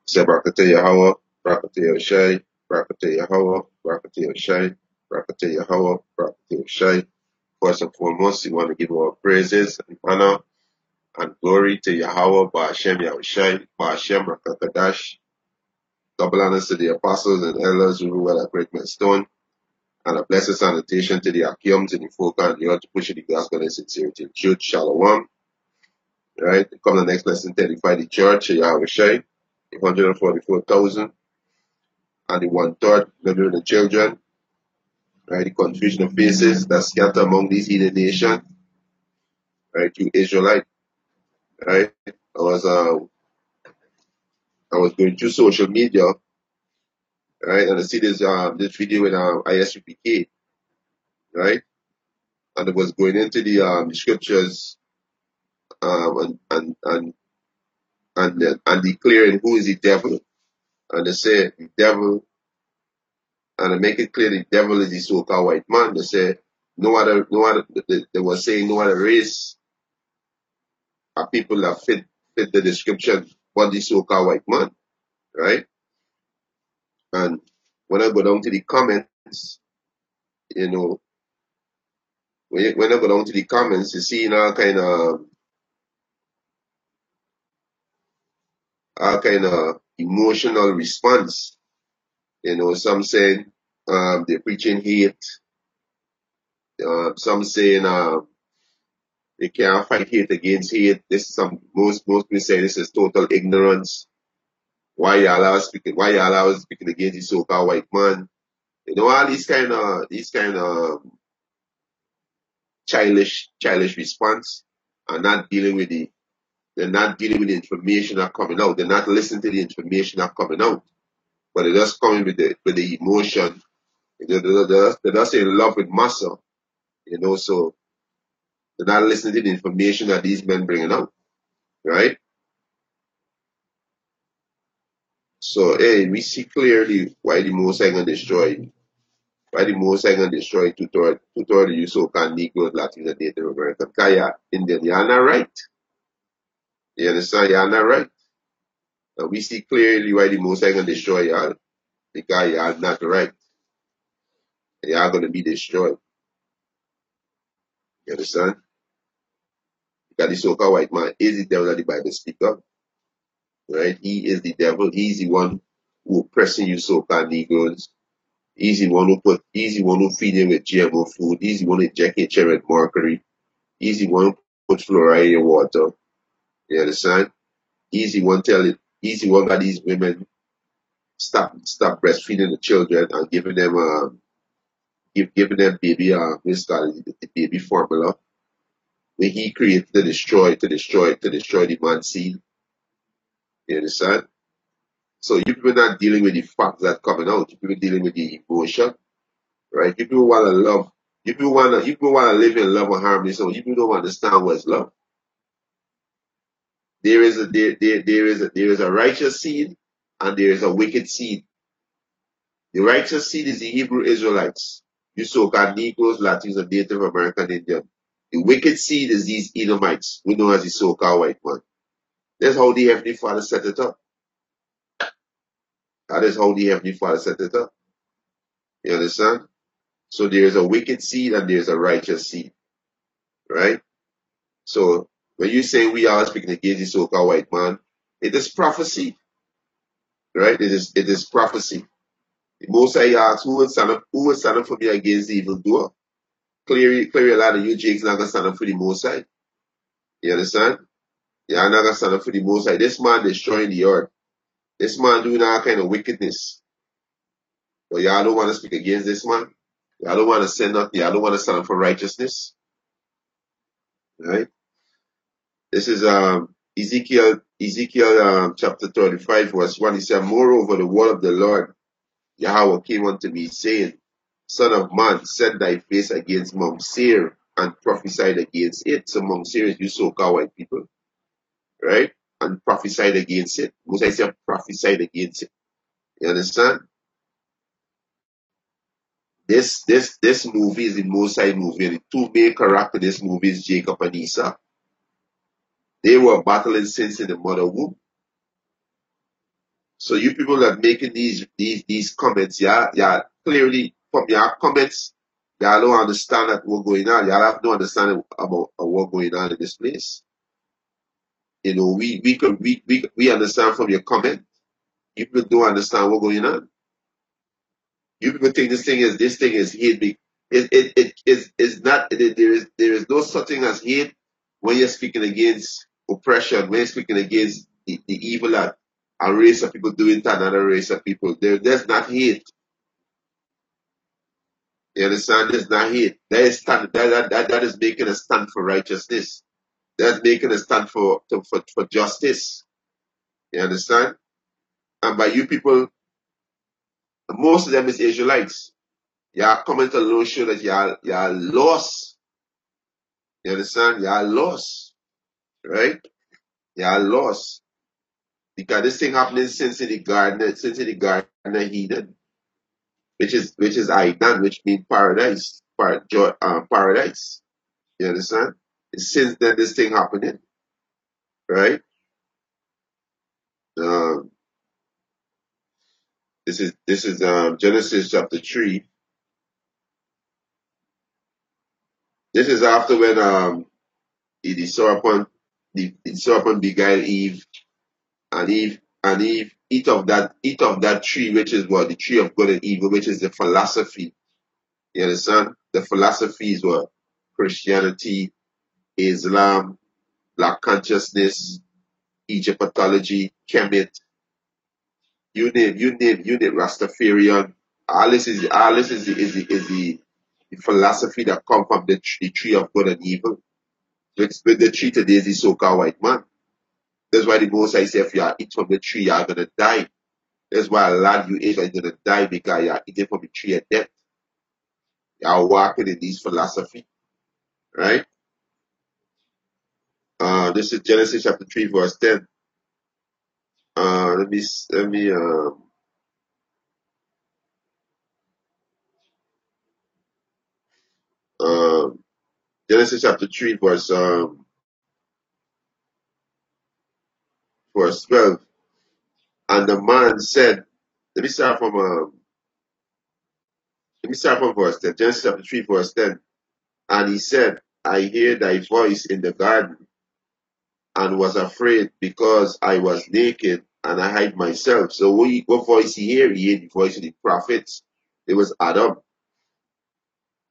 Say Barakatah Yahweh, Barakatah Yahshai, Barakatah Yahweh, Barakatah Yahshai, Barakatah Yahweh, Barakatah Yahshai. First and foremost, we want to give our praises and honor and glory to Yahweh, Ba'ashem Yahushai, Ba'ashem Rakakadash. Double honors to the apostles and elders who rule at Great Millstone, and a blessed salutation to the Akiums and the folk and the earth to push the gospel in sincerity and truth. Shalom. Right? Come the next lesson to edify the church, Yahushai, 144,000, and the 1/3 living the children, right? The confusion of faces that scatter among these heathen nations, right? You Israelite, right? I was going through social media, right? And I see this video with ISUPK, right? And it was going into the scriptures and declaring who is the devil. And they say the devil, and they make it clear the devil is the so-called white man. They say they were saying no other race are people that fit the description but the so-called white man, right? And when I go down to the comments, you know, when I go down to the comments, you see all kind of emotional response. You know, some saying they're preaching hate. Some saying they can't fight hate against hate. This is most people say this is total ignorance. Why y'all are speaking against the so-called white man? You know, all these kind of childish response are not dealing with they're not dealing with the information that coming out. They're not listening to the information that coming out. But they're just coming with the emotion. They're just in love with muscle. You know, so they're not listening to the information that these men bringing out. Right? So, hey, we see clearly why the Most High gonna destroy. Why the Most High gonna destroy two-thirds of you so-called Negroes, Latinos, and Native Americans. Because you're Indian, you're not right. You understand? You're not right. And we see clearly why the Most High gonna destroy y'all. Because y'all not right. Y'all gonna be destroyed. You understand? Because the so-called white man is the devil that the Bible speaks of. Right? He is the devil. He's the one who oppressing you so-called Negroes. He's the one who feed him with GMO food. He's the one who inject HIV with mercury. He's the one who put fluoride in your water. You understand? He's the one that these women stop breastfeeding the children and giving them baby the baby formula. When he created to destroy the man's seed. You understand? So you people not dealing with the facts that coming out. You people dealing with the emotion, right? You people want to love. You people want to live in love and harmony. So you people don't understand what's love. There is a righteous seed and there is a wicked seed. The righteous seed is the Hebrew Israelites. You so-called Negroes, Latinos, and Native American Indian. The wicked seed is these Edomites, we know as the so-called white man. That's how the Heavenly Father set it up. That is how the Heavenly Father set it up. You understand? So there is a wicked seed and there is a righteous seed. Right? So when you say we are speaking against the so-called white man, it is prophecy. Right? It is prophecy. The Most High asks, who will stand up for me against the evildoer? Clearly a lot of you Jakes not gonna stand up for the Most High. You understand? You're not gonna stand up for the Most High. This man destroying the earth. This man doing all kind of wickedness. But y'all don't want to speak against this man. Y'all don't want to send up. Y'all don't want to stand up for righteousness. Right? This is Ezekiel chapter 35 verse 1. He said, moreover, the word of the Lord Yahweh came unto me, saying, Son of man, set thy face against Mount Seir and prophesied against it. So Mount Seir is you so-called white people, right? And prophesied against it. Most I say prophesied against it. You understand? This movie is the Most High movie, and the two main characters in this movie is Jacob and Esau. They were battling since in the mother womb. So you people that making these comments, yeah, clearly from your comments, y'all don't understand that what's going on. Y'all have no understanding about what's going on in this place. You know, we understand from your comment. You people don't understand what's going on. You people think this thing is hate. It is not. There is no such thing as hate when you're speaking against oppression. When you're speaking against the evil that a race of people doing to another race of people. There's not hate. You understand? There's not hate. That is making a stand for righteousness. That's making a stand for justice. You understand? And by you people, most of them is Israelites. Your comment alone show that you're lost. You understand? You're lost. Right? You're lost. Because this thing happening since in the garden of Eden, which is Aidan, which means paradise. Paradise. You understand? It's since then this thing happening. Right? Um, this is Genesis chapter 3. This is after when the serpent beguiled Eve, and Eve eat of that tree, which is what? The tree of good and evil, which is the philosophy. You understand? The philosophies were Christianity, Islam, Black consciousness, Egyptology, Kemet, you name Rastafarian. All this is the philosophy that come from the tree of good and evil. With the tree today is the so-called white man. That's why the Most I say if you are eat from the tree, you are gonna die. That's why a lot of you Israel are gonna die because you are eating from the tree of death. You are walking in this philosophy, right? This is Genesis chapter 3, verse 10. Let me um Genesis chapter 3, verse 12. And the man said, let me start from verse 10. Genesis chapter 3, verse 10. And he said, I hear thy voice in the garden, and was afraid because I was naked and I hide myself. So what voice he hear? He heard the voice of the prophets. It was Adam,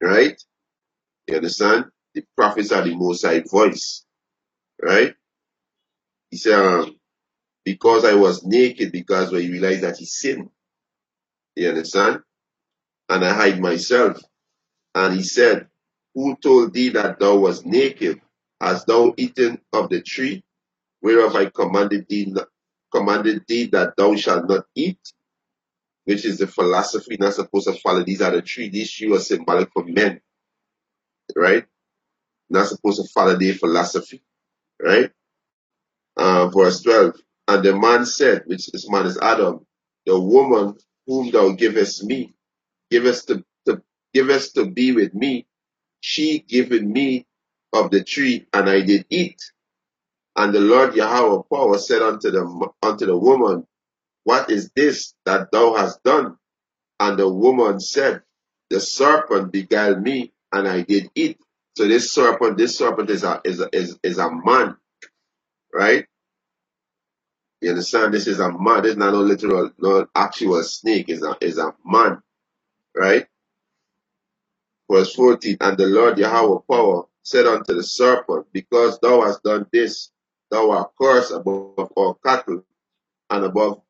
right? You understand? The prophets are the Most High voice, right? He said, because I was naked, because when he realized that he sinned, you understand? And I hide myself. And he said, who told thee that thou was naked? Hast thou eaten of the tree whereof I commanded thee that thou shalt not eat? Which is the philosophy not supposed to follow. These are the three. These three are symbolic for men, right? Not supposed to follow their philosophy, right? Verse 12. And the man said, which this man is Adam, the woman whom thou givest to be with me, she given me of the tree, and I did eat. And the Lord Yahweh power said unto the woman, what is this that thou hast done? And the woman said, the serpent beguiled me, and I did eat. So this serpent is a man, right? You understand? This is a man. This is not no literal, no actual snake. Is a man, right? Verse 14. And the Lord Yahweh power said unto the serpent, because thou hast done this, thou art cursed above all cattle, and above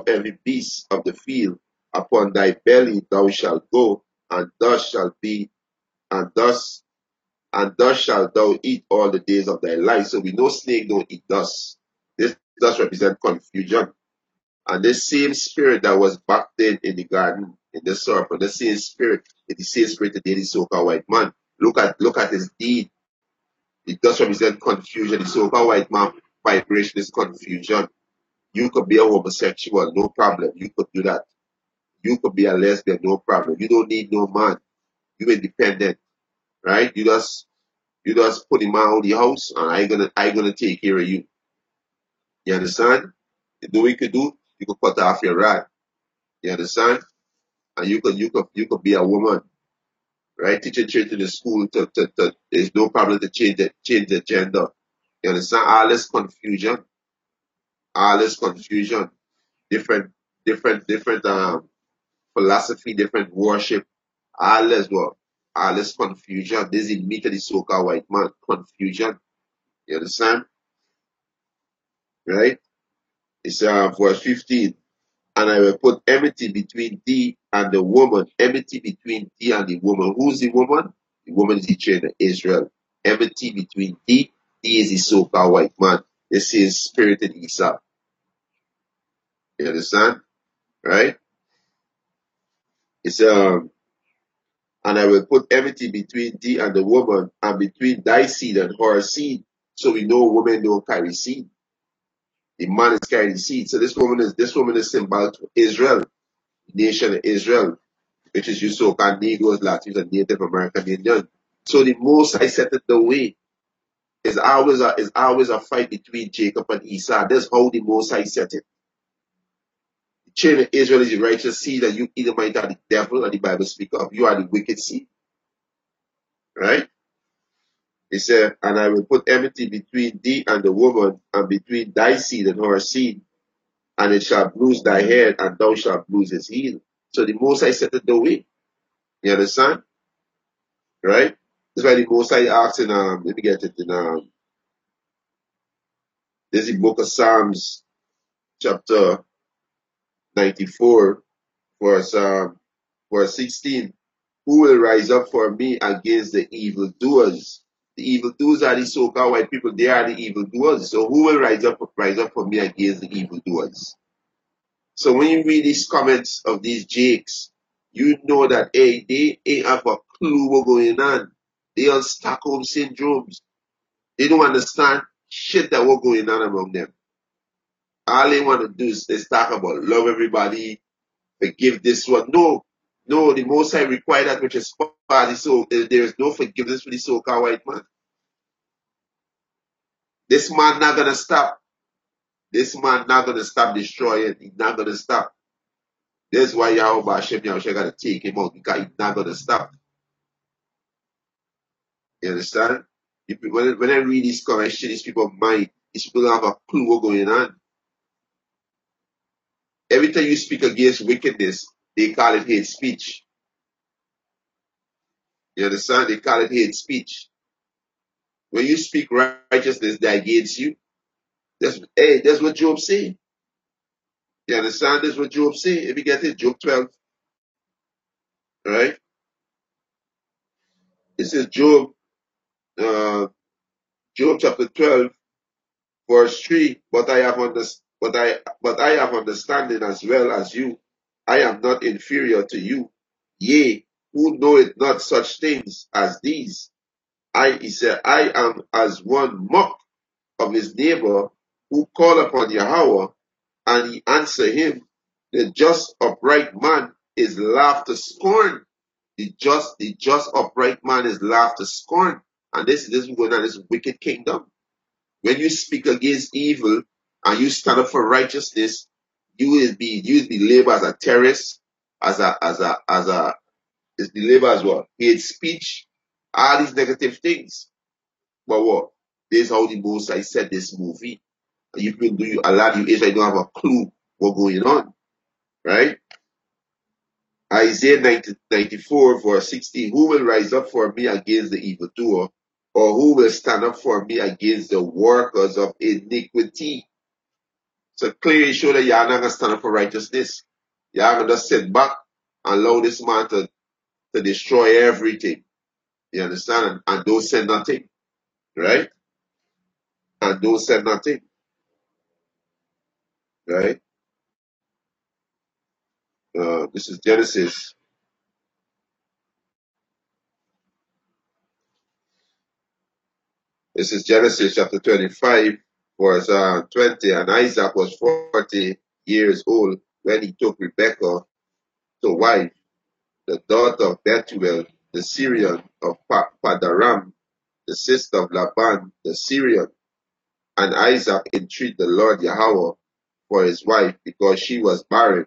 every beast of the field. Upon thy belly thou shalt go, and thus shalt be, and thus shalt thou eat all the days of thy life. So we know snake don't eat dust. This does represent confusion. And this same spirit that was back then in the garden, in the serpent, the same spirit, is the same spirit today, the so-called white man. Look at his deed. It does represent confusion. The so-called white man vibration is confusion. You could be a homosexual, no problem. You could do that. You could be a lesbian, no problem. You don't need no man. You independent, right? You just put him out of the house, and I gonna take care of you. You understand? You know what you could do? You could cut off your rod. You understand? And you could be a woman, right? Teaching children in the school there's no problem to change the gender. You understand? All this confusion, different different philosophy, different worship, all this confusion. This is meat of the so-called white man. Confusion. You understand? Right? It's verse 15. And I will put enmity between thee and the woman. Enmity between thee and the woman. Who's the woman? The woman is the children of Israel. Enmity between thee. Thee is the so-called white man. This is spirited Esau. You understand? Right? It's and I will put enmity between thee and the woman, and between thy seed and her seed. So we know women don't carry seed. The man is carrying seed. So this woman is symbolic to Israel, the nation of Israel, which is you so-called Negroes, Latinos, and Native American Indians. So the Most High set it the way. It's always a fight between Jacob and Esau. That's how the Most High set it. The children of Israel is the righteous seed, and you Edomite are the devil, and the Bible speaks of. You are the wicked seed. Right? He said, and I will put enmity between thee and the woman, and between thy seed and her seed, and it shall bruise thy head, and thou shalt bruise his heel. So the Most High set it the way. You understand? Right? That's why the Most High asks in, let me get it in, this is the book of Psalms, chapter 94, verse 16. Who will rise up for me against the evildoers? The evildoers are the so-called white people. They are the evildoers. So who will rise up for me against the evildoers? So when you read these comments of these jakes, you know that, hey, they ain't have a clue what's going on. They are Stockholm syndromes. They don't understand shit that what's going on among them. All they want to do is talk about love everybody, forgive this one. No, the Most High require that which is party. So there is no forgiveness for the so-called white man. This man not gonna stop. This man not gonna stop destroying. He's not gonna stop. That's why Yahweh Hashem Yahushua gotta take him out, because he's not gonna stop. You understand? When I read these comments, these people mind, these people don't have a clue what's going on. Every time you speak against wickedness, they call it hate speech. You understand? They call it hate speech. When you speak righteousness, they're against you. That's what Job say. You understand? That's what Job say. If you get it, Job 12. Right? It says Job chapter 12, verse 3. But I have understanding as well as you. I am not inferior to you. Yea, who knoweth not such things as these? He said, I am as one mock of his neighbor, who call upon Yahweh, and he answer him. The just upright man is laughed to scorn. The just upright man is laughed to scorn. And this is going on, this wicked kingdom. When you speak against evil and you stand up for righteousness, you will be labeled as a terrorist, is the label as well. Hate speech, all these negative things. But what? This is how the Most High said this movie. And a lot of you Israel don't have a clue what's going on. Right? Isaiah 94, verse 16. Who will rise up for me against the evildoer? Or who will stand up for me against the workers of iniquity? So clearly show that y'all not going to stand up for righteousness. Y'all going to just sit back and allow this man to destroy everything. You understand? And don't say nothing. Right? And don't say nothing. Right? This is Genesis. This is Genesis chapter 25, verse 20. And Isaac was 40 years old when he took Rebekah to wife, the daughter of Bethuel, the Syrian of Padaram, the sister of Laban, the Syrian. And Isaac entreated the Lord Yahweh for his wife, because she was barren.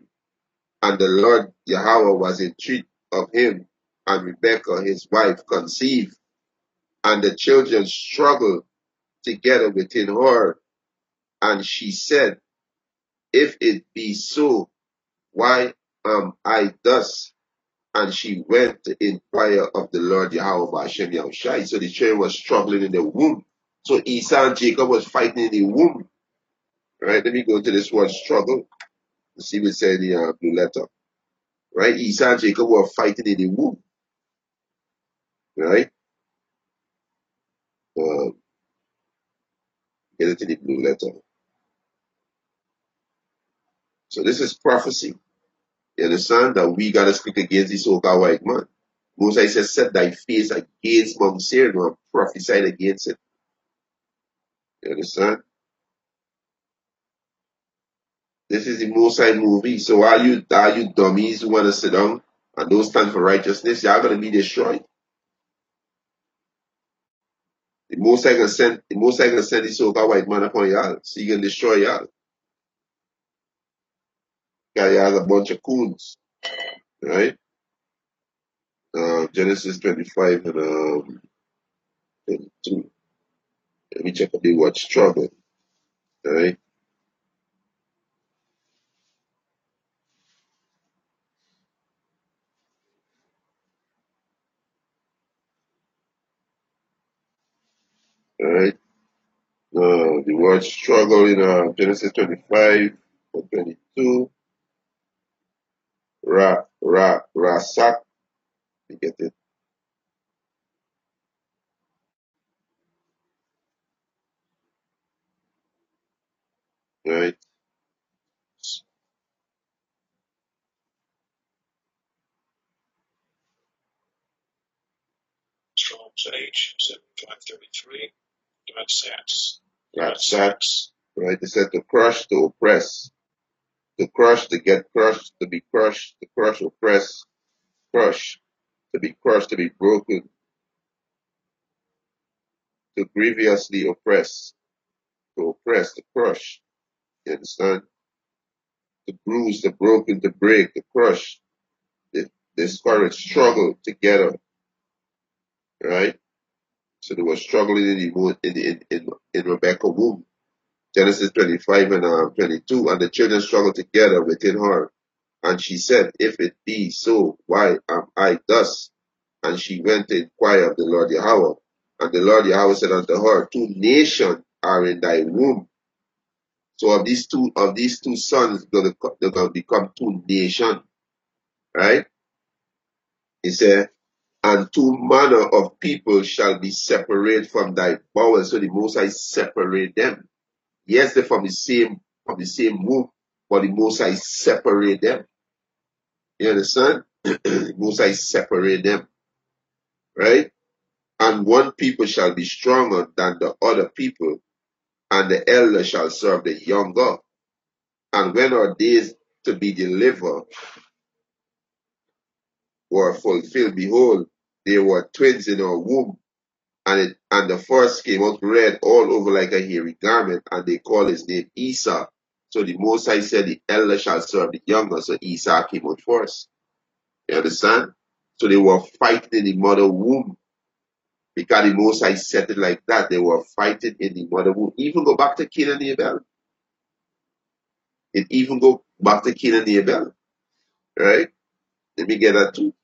And the Lord Yahweh was entreat of him, and Rebekah his wife conceived, and the children struggled together within her. And she said, if it be so, why am I thus? And she went to inquire of the Lord Yahweh by Hashem Yahushai. So the children was struggling in the womb. So Esau and Jacob was fighting in the womb. Right? Let me go to this word struggle. Let's see what it says in the blue letter. Right? Esau and Jacob were fighting in the womb. Right? Get it in the blue letter. So this is prophecy. You understand that we gotta speak against this so-called white man. Moses says, set thy face against Mount Seir and prophesied against it. You understand? This is the Mosai movie. So are you dummies who want to sit down and don't stand for righteousness? Y'all gonna be destroyed. The Mosai gonna send the so-called white man upon y'all, so he can destroy y'all. Y'all a bunch of coons, right? Genesis 25 and 22. Let me check out the word struggle, right? All right. The word struggle in Genesis 25 and 22. Rasak. You get it? Right? Strong's H, 7533, Rasak. Right? It said to crush, to oppress. To crush, to get crushed, to be crushed, to crush, oppress, crush, to be crushed, to be broken, to grievously oppress, to oppress, to crush. You understand? To bruise, to broken, to break, to crush, to discourage, struggle together, right? So they were struggling in Rebekah's womb. Genesis 25 and 22, and the children struggled together within her. And she said, if it be so, why am I thus? And she went to inquire of the Lord Yahweh. And the Lord Yahweh said unto her, two nations are in thy womb. So of these two sons, they're gonna become two nations, right? He said, and two manner of people shall be separated from thy bowels. So the Most High separate them. Yes, they're from the same womb, but the Most High separate them. You understand? The Most High separate them, right? And one people shall be stronger than the other people, and the elder shall serve the younger. And when our days to be delivered were fulfilled, behold, there were twins in our womb, and the first came out red all over like a hairy garment, and they called his name Esau. So the Most High said the elder shall serve the younger, so Esau came out first. You understand? So they were fighting in the mother womb. Because the Most High said it like that, they were fighting in the mother womb. Even go back to Cain and Abel. It even go back to Cain and Abel. Right? Let me get that too.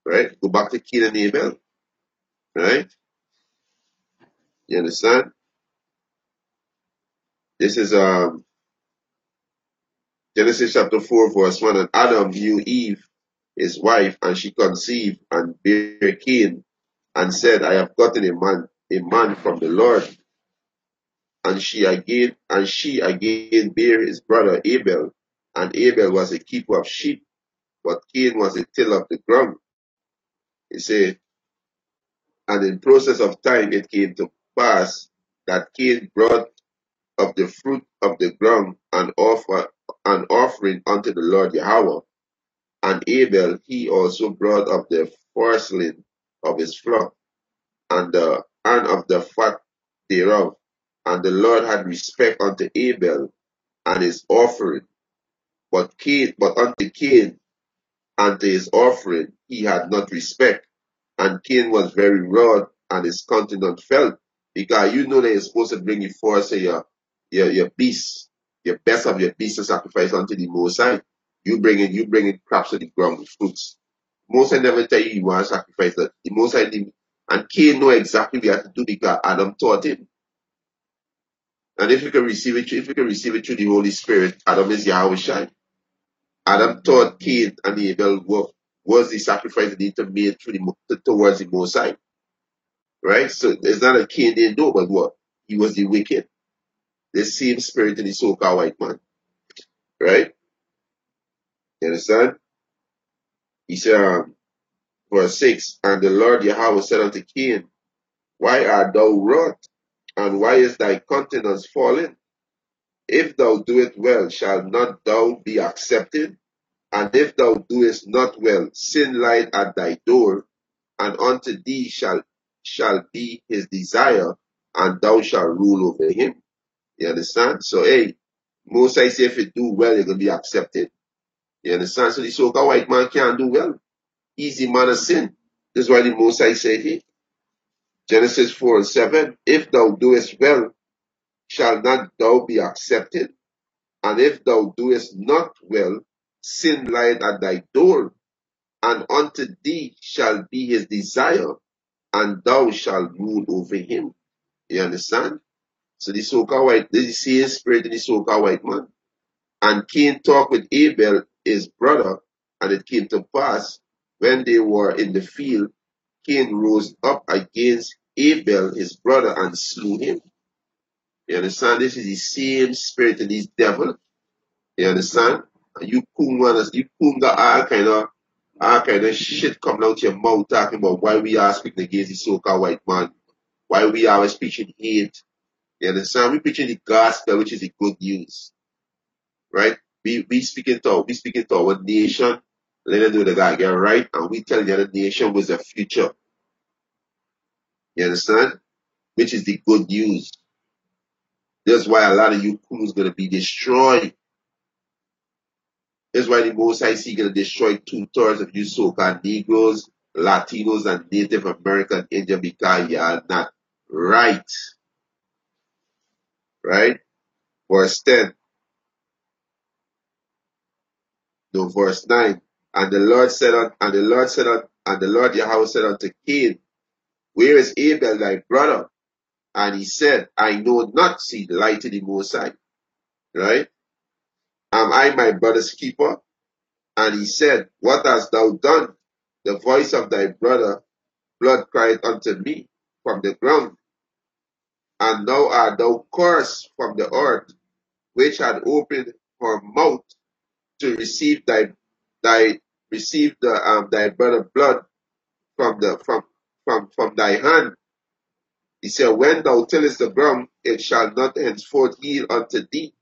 Right? Go back to Cain and Abel. Right? You understand? This is Genesis chapter 4, verse 1. And Adam knew Eve, his wife, and she conceived and bare Cain, and said, I have gotten a man from the Lord. And she again bare his brother Abel, and Abel was a keeper of sheep, but Cain was a tiller of the ground. He said, and in process of time it came to pass that Cain brought of the fruit of the ground and offer an offering unto the Lord Yahweh. And Abel he also brought of the firstling of his flock and of the fat thereof. And the Lord had respect unto Abel and his offering. But unto Cain and to his offering he had not respect. And Cain was very wroth, and his countenance fell. Because you know that you're supposed to bring you forth say your beast, your best of your beast to sacrifice unto the Most High. You bring in crops of the ground with fruits. Most High never tell you want to sacrifice that. The Most High didn't. And Cain know exactly what he had to do because Adam taught him. And if you can receive it through the Holy Spirit, Adam is Yahweh Shai. Adam taught Cain and Abel what was the sacrifice that need to be made towards the Most High. Right? So it's not a Cain didn't know, but what? He was the wicked. The same spirit in the so-called white man. Right? You understand? He said, verse 6, and the Lord Yahweh said unto Cain, why art thou wroth? And why is thy countenance fallen? If thou do it well, shall not thou be accepted? And if thou doest not well, sin lieth at thy door, and unto thee shall be his desire, and thou shalt rule over him. You understand? So, hey, Most I say if you do well, you're going to be accepted. You understand? So the so-called white man can't do well. He's the man of sin. This is why the Most I said here. Genesis 4:7, if thou doest well, shall not thou be accepted? And if thou doest not well, sin lieth at thy door, and unto thee shall be his desire, and thou shalt rule over him. You understand? So the so-called white, this is the same spirit in the so-called white man. And Cain talked with Abel, his brother, and it came to pass, when they were in the field, Cain rose up against Abel, his brother, and slew him. You understand? This is the same spirit in this devil. You understand? And you got all kind of shit coming out your mouth talking about why we are speaking against the so-called white man, why we are preaching hate. You understand? We preaching the gospel, which is the good news. Right? We speaking to our nation, let them know they gotta get right, and we tell the other nation was the future. You understand? Which is the good news. That's why a lot of you crews gonna be destroyed. That's why the Most High is gonna destroy 2/3 of you so-called Negroes, Latinos, and Native American Indian because you are not right. Right? Verse 10. No, verse 9. And the Lord Yahweh said unto Cain, where is Abel thy brother? And he said, I know not, see the light of the Most High. Right? Am I my brother's keeper? And he said, what hast thou done? The voice of thy brother blood cried unto me from the ground. And now art thou cursed from the earth, which had opened her mouth to receive thy brother blood from thy hand. He said, when thou tillest the ground, it shall not henceforth yield unto thee,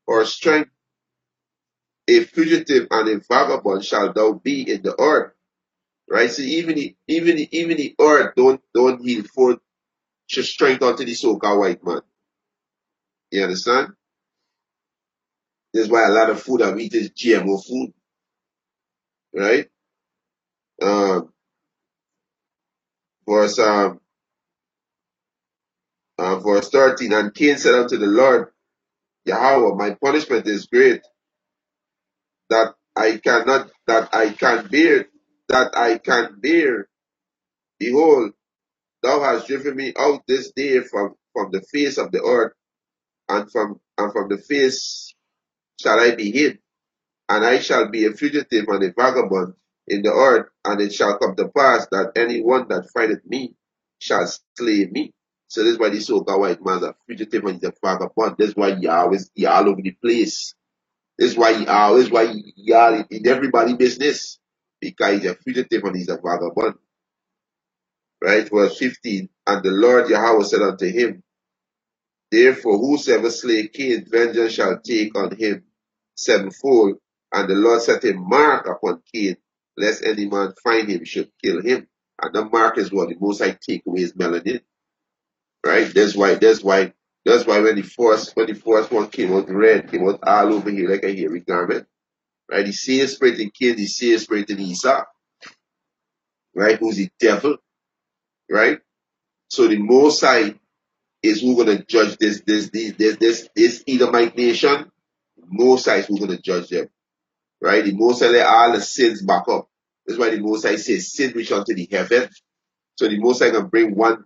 or strength. A fugitive and a vagabond shall thou be in the earth. Right? So even the earth don't yield forth strength unto the so-called white man. You understand? That's why a lot of food I eat is GMO food. Right? Verse verse 13, and Cain said unto the Lord Yahweh, my punishment is great, that I can bear. Behold, thou hast driven me out this day from the face of the earth, and from the face shall I be hid, and I shall be a fugitive and a vagabond in the earth, and it shall come to pass that any one that findeth me shall slay me. So this is why the so-called white man is a fugitive and he's a vagabond. This is why he all over the place. This is why he all in everybody's business. Because he's a fugitive and he's a vagabond. Right? Verse 15. And the Lord Yahweh said unto him, therefore whosoever slay Cain, vengeance shall take on him sevenfold. And the Lord set a mark upon Cain, lest any man find him should kill him. And the mark is what the Most High take away his melanin. Right? That's why That's why when the first one came out red, came out all over here like a hairy garment, right? The same spirit in Cain, the same spirit in Esau, right? Who's the devil, right? So the Most High is who gonna judge this Edomite nation. Most High is who gonna judge them, right? The Most High let all the sins back up. That's why the Most High says sin reach unto the heaven. So the Most High can bring one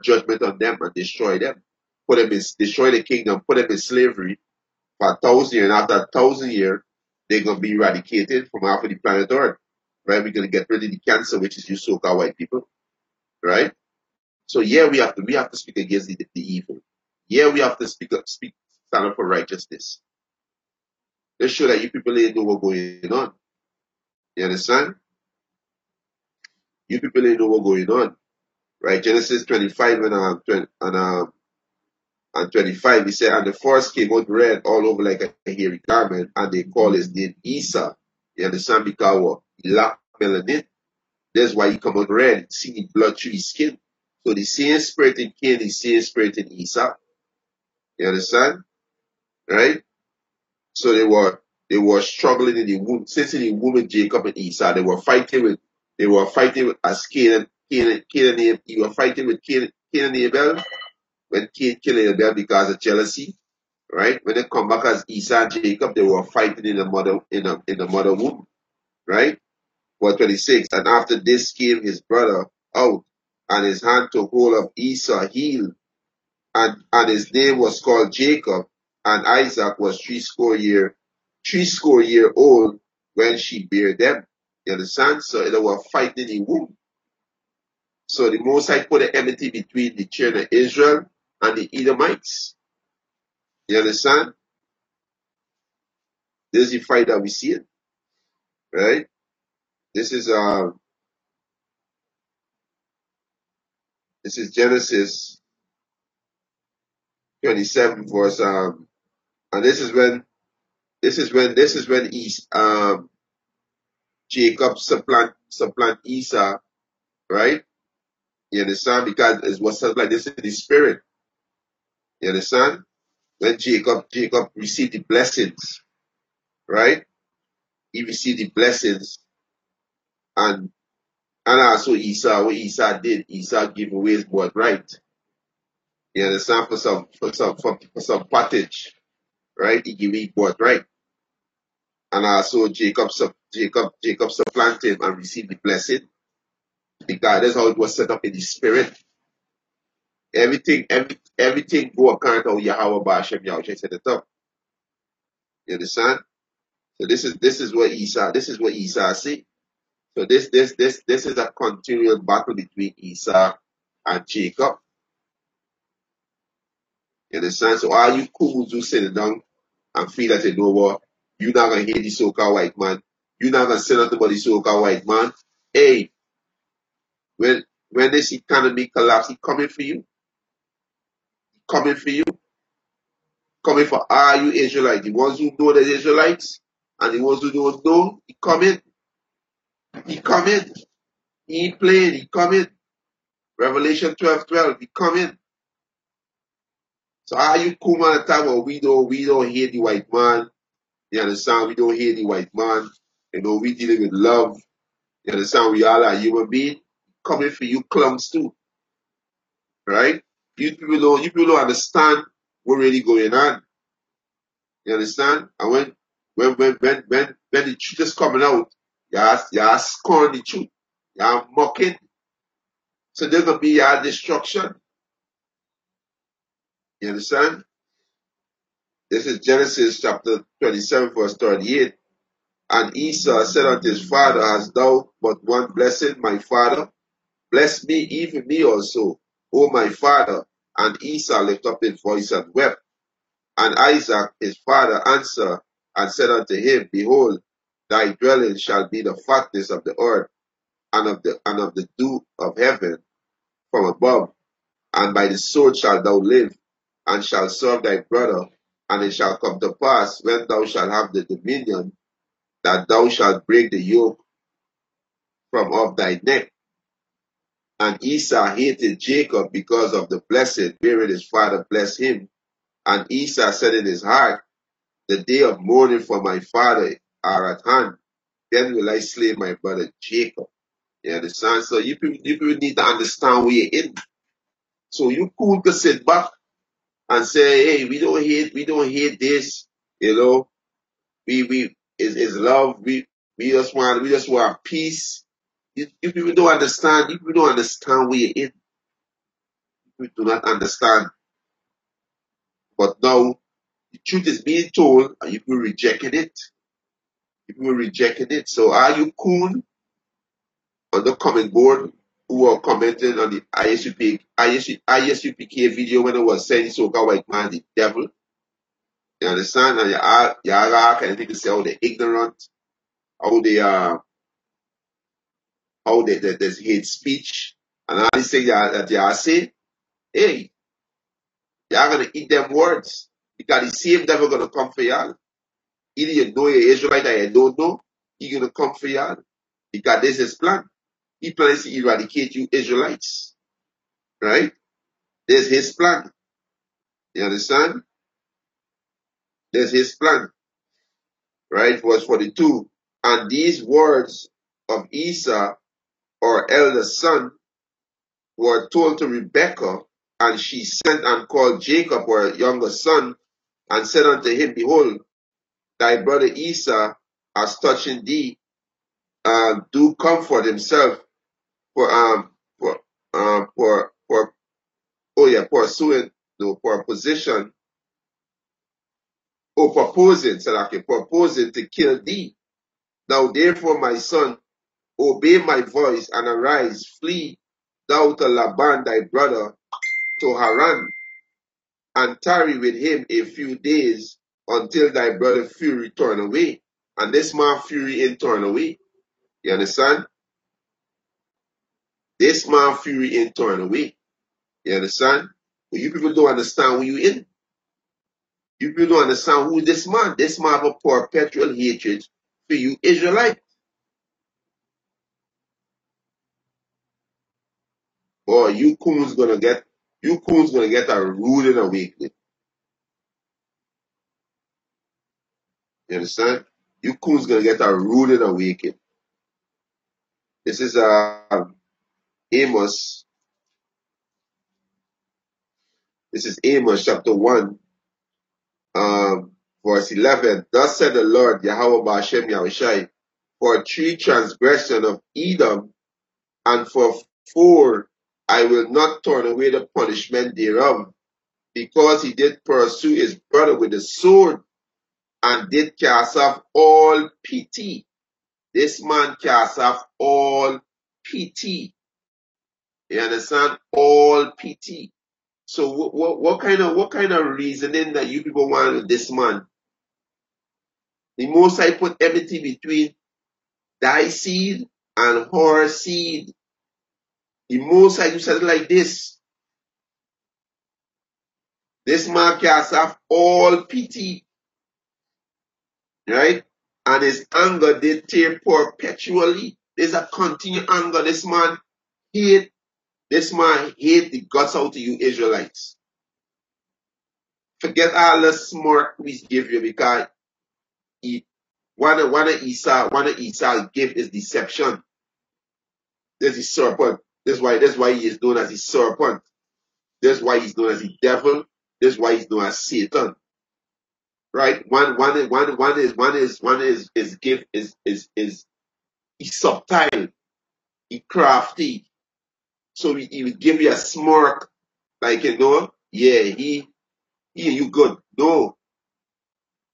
judgment on them and destroy them. Destroy the kingdom, put them in slavery for 1,000 years, and after 1,000 years, they're gonna be eradicated from off of the planet Earth. Right? We're gonna get rid of the cancer, which is you so-called white people. Right? So yeah, we have to speak against the evil. Yeah, we have to stand up for righteousness. Let's show that you people ain't know what's going on. You understand? You people ain't know what's going on. Right? Genesis 25 and 25, he said, and the forest came out red all over like a hairy garment, and they call his name Esau. You understand? Because what? He lacked melanin. That's why he come out red, see the blood through his skin. So the same spirit in Cain, the same spirit in Esau. You understand? Right? So they were struggling in the womb. Since in the womb with Jacob and Esau, they were fighting with as Cain and Abel. You were fighting with Cain and Abel when Cain killed Abel because of jealousy. Right? When they come back as Esau and Jacob, they were fighting in the mother womb. Right? Verse 26. And after this came his brother out, and his hand took hold of Esau's heel, and his name was called Jacob, and Isaac was threescore year old when she bare them. You understand? So they were fighting in the womb. So the Most High put an enmity between the children of Israel and the Edomites. You understand? This is the fight that we see it. Right? This is Genesis 27 verse and this is when Jacob supplant Esau, right? You understand? Because it was something like this in the spirit. You understand? When Jacob received the blessings, right? He received the blessings, and also Esau, what Esau did, Esau gave away his birthright. You understand? For some pottage, right? He gave his birthright. And also Jacob supplanted him and received the blessing. Because that's how it was set up in the spirit. Everything go according to how Yahweh Ba'ashem Yahweh set it up. You understand? So this is what Esau see. So this is a continual battle between Esau and Jacob. You understand? So all you coons who sit down and feel that you know what, you're not gonna hate the so-called white man, you're not gonna say nothing about the so-called white man. Hey, when this economy collapse, he coming for you. He coming for you. Coming for all you Israelites. The ones who know the Israelites and the ones who don't know, he coming. He coming. He ain't playing, he coming. Revelation 12:12, he coming. So how you come on the time where we don't hate the white man. You understand? We don't hate the white man. You know, we dealing with love. You understand? We all are human beings. Coming for you clumps too. Right? You people don't understand what really going on. You understand? And when the truth is coming out, you're scorning the truth. You're mocking. So there's gonna be your destruction. You understand? This is Genesis chapter 27, verse 38. And Esau said unto his father, hast thou but one blessing, my father? Bless me, even me also, O my father. And Esau lifted up his voice and wept. And Isaac his father answered and said unto him, behold, thy dwelling shall be the fatness of the earth, and of the dew of heaven from above. And by the sword shalt thou live, and shalt serve thy brother. And it shall come to pass, when thou shalt have the dominion, that thou shalt break the yoke from off thy neck. And Esau hated Jacob because of the blessing wherein his father blessed him. And Esau said in his heart, the day of mourning for my father are at hand. Then will I slay my brother Jacob. You understand? So you people need to understand where you're in. So you cool to sit back and say, hey, we don't hate this, you know, is love, we just want peace. You people don't understand, you people don't understand where you're in. You do not understand. But now the truth is being told and you people rejecting it. You people rejecting it. So are you cool on the comment board who are commenting on the ISUPK video when it was saying soca white man the devil? You understand? And you are kind of people say how they're ignorant, how there's hate speech, and all these things that you are saying. Hey, you are gonna eat them words because the same devil gonna come for y'all. Either you know you're Israelite or you don't know, he gonna come for y'all because this is his plan. He plans to eradicate you Israelites, right? There's his plan. You understand? There's his plan, right? Verse 42. And these words of Esau, or elder son, were told to Rebekah, and she sent and called Jacob, her younger son, and said unto him, behold, thy brother Esau has touching thee, do comfort himself for pursuing, no, for position, or proposing to kill thee. Now therefore, my son, obey my voice and arise, flee thou to Laban thy brother to Haran, and tarry with him a few days until thy brother fury turn away. And this man fury ain't turn away. You understand? This man fury ain't turn away. You understand? But you people don't understand who you in. You people don't understand who this man. This man have a perpetual hatred for you Israelite. Or you coons gonna get a rude awakening. You understand? You coons gonna get a rude awakening. This is Amos. This is Amos chapter 1, verse 11. Thus said the Lord, Yahweh Ba'ashem Yahushai, for 3 transgression of Edom, and for 4 I will not turn away the punishment thereof, because he did pursue his brother with the sword, and did cast off all pity. This man cast off all pity. You understand? All pity. So what kind of reasoning that you people want with this man? The Most High put everything between thy seed and her seed. The Most High said it like this. This man cast off all pity, right? And his anger did tear perpetually. There's a continued anger. This man hate the guts out of you Israelites. Forget all the smirk we give you because one of Esau's gift is deception. This is serpent. That's why he is known as the serpent. That's why he's known as the devil. That's why he's known as Satan. Right? His gift is he's subtle, he crafty. So he will give you a smirk, like yeah, you good. No,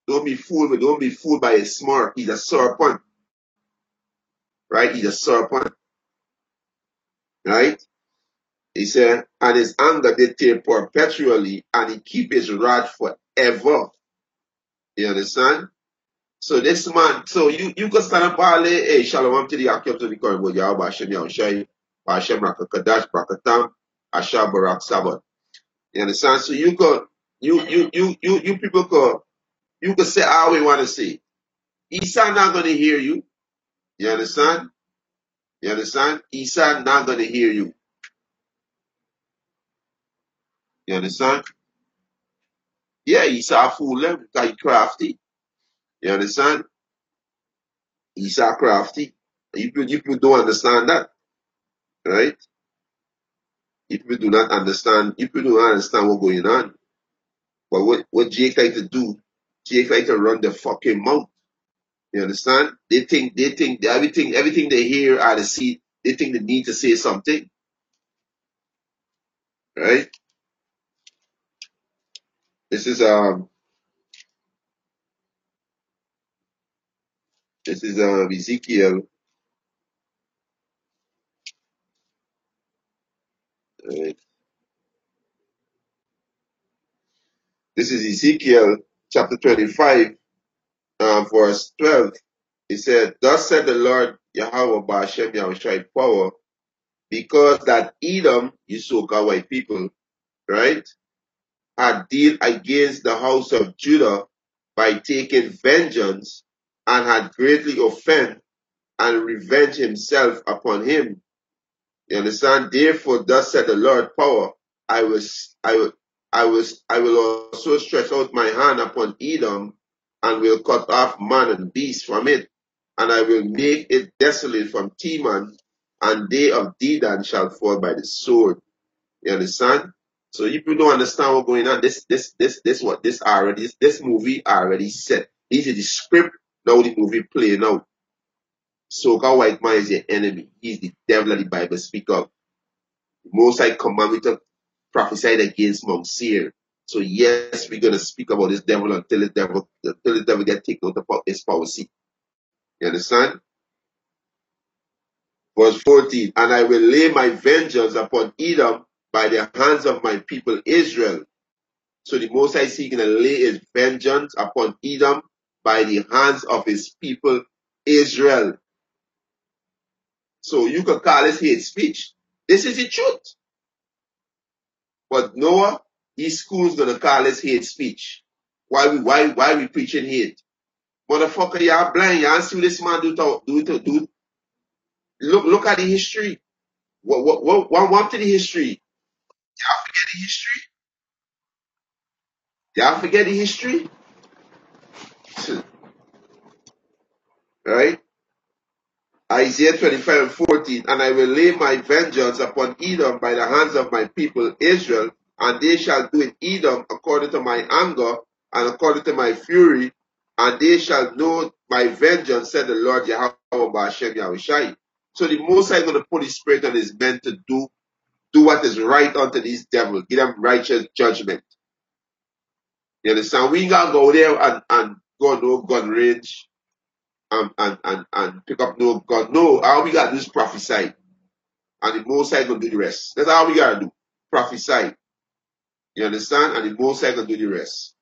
don't be fooled. Don't be fooled by a smirk. He's a serpent, right? He's a serpent, right? He said, and his anger did tear perpetually, and he keep his wrath forever. You understand? So this man, so you can stand up all day, hey, shalom to the Akim to the current word, Yahweh Hashem Yahushai, Hashem Rakakadash, Brakatam, Asha Barak Sabbath. You understand? So you people you can say all we want to say. Esau not gonna hear you. You understand? You understand? Esau not gonna hear you. You understand? Yeah, Esau fool them because he crafty. You understand? Esau crafty. You people don't understand that, right? You people do not understand. You people don't understand what's going on. But what Jake like to do, Jake like to run the fucking mouth. You understand? They think everything they hear or they see, they think they need to say something, right? This is Ezekiel. Right? This is Ezekiel chapter 25, verse 12. He said, "Thus said the Lord Yahweh Ba'ashem Yahushai power, because that Edom, you so-called white people, right, had dealt against the house of Judah by taking vengeance and had greatly offended and revenged himself upon him. You understand? Therefore, thus said the Lord power, I will, I will, I will also stretch out my hand upon Edom and will cut off man and beast from it, and I will make it desolate from Teman, and they of Dedan shall fall by the sword." You understand? So if you don't understand what's going on, this movie already set. This is the script, now the movie playing out. So-called white man is your enemy. He's the devil that the Bible speak of. Most High command me to prophesy against Mount Seir. So yes, we're gonna speak about this devil until the devil get taken out of his power seat. You understand? Verse 14, "And I will lay my vengeance upon Edom by the hands of my people Israel." So the Most High is going to lay his vengeance upon Edom by the hands of his people Israel. So you could call this hate speech. This is the truth. But Noah, these schools gonna call this hate speech. Why we preaching hate? Motherfucker, y'all blind. Y'all see what this man do. Look at the history. What to the history? Y'all forget the history? Y'all forget the history? Right? Isaiah 25:14, "And I will lay my vengeance upon Edom by the hands of my people Israel, and they shall do in Edom according to my anger and according to my fury, and they shall know my vengeance, said the Lord Yahweh Ba'ashem Yahushai." So the Most High is going to put his spirit on his men to do what is right unto these devils, give them righteous judgment. You understand? We ain't got to go there and go no gun range and pick up no gun. No, all we got to do is prophesy. And the Most High gonna do the rest. That's all we gotta do. Prophesy. You understand? And the Most High gonna do the rest.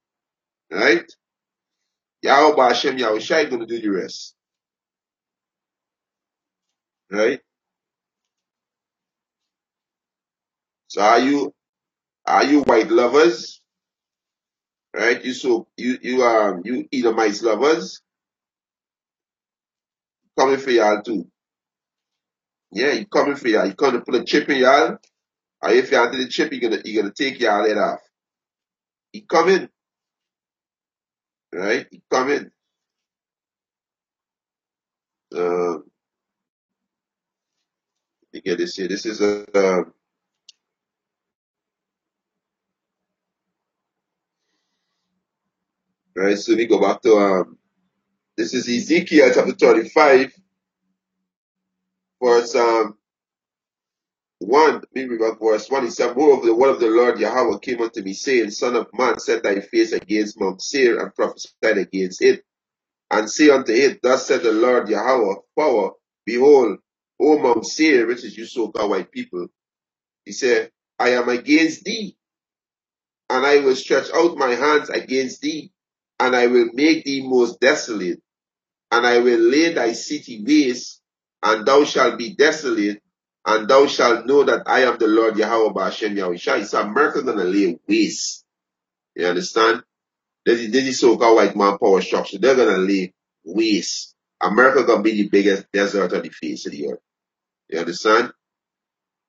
Right? Yahweh Ba'ashem Yahushai gonna do the rest. Right? So are you white lovers? Right? You Edomites lovers coming for y'all too. Yeah, he coming for y'all. He coming to put a chip in y'all. Or if y'all did the chip, he gonna take y'all head off. He coming. Right? He coming. You get this here. This is right. So we go back to this is Ezekiel chapter 35, verse 1. Let me read verse 1. He said, "Moreover, the word of the Lord Yahweh came unto me, saying, Son of man, set thy face against Mount Seir, and prophesy against it, and say unto it, Thus said the Lord Yahweh, power, behold, O Mount Seir," which is you so-called white people. He said, "I am against thee, and I will stretch out my hands against thee, and I will make thee most desolate, and I will lay thy city waste, and thou shalt be desolate, and thou shalt know that I am the Lord Yahweh Ba'ashem Yahushai." So America gonna lay waste. You understand? This is so-called white man power structure. They're gonna lay waste. America gonna be the biggest desert on the face of the earth. You understand?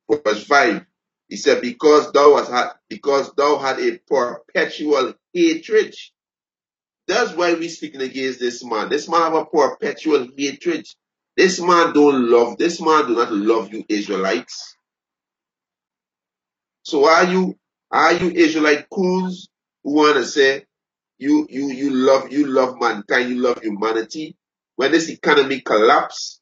Verse 5. He said, because thou had a perpetual hatred. That's why we speaking against this man. This man have a perpetual hatred. This man do not love you Israelites. So are you Israelite coons who wanna say you love mankind, you love humanity? When this economy collapse,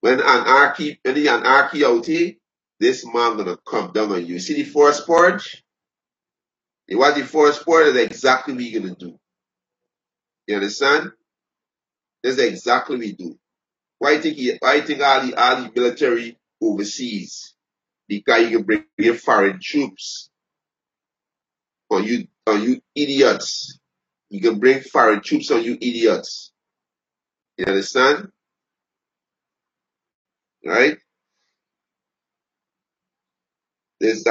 when the anarchy out here, this man gonna come down on you. See the forest purge? What the forest purge is exactly what you're gonna do. You understand? That's exactly what we do. Why think all the military overseas? Because you can bring in foreign troops on you idiots. You can bring foreign troops on you idiots. You understand? Right? There's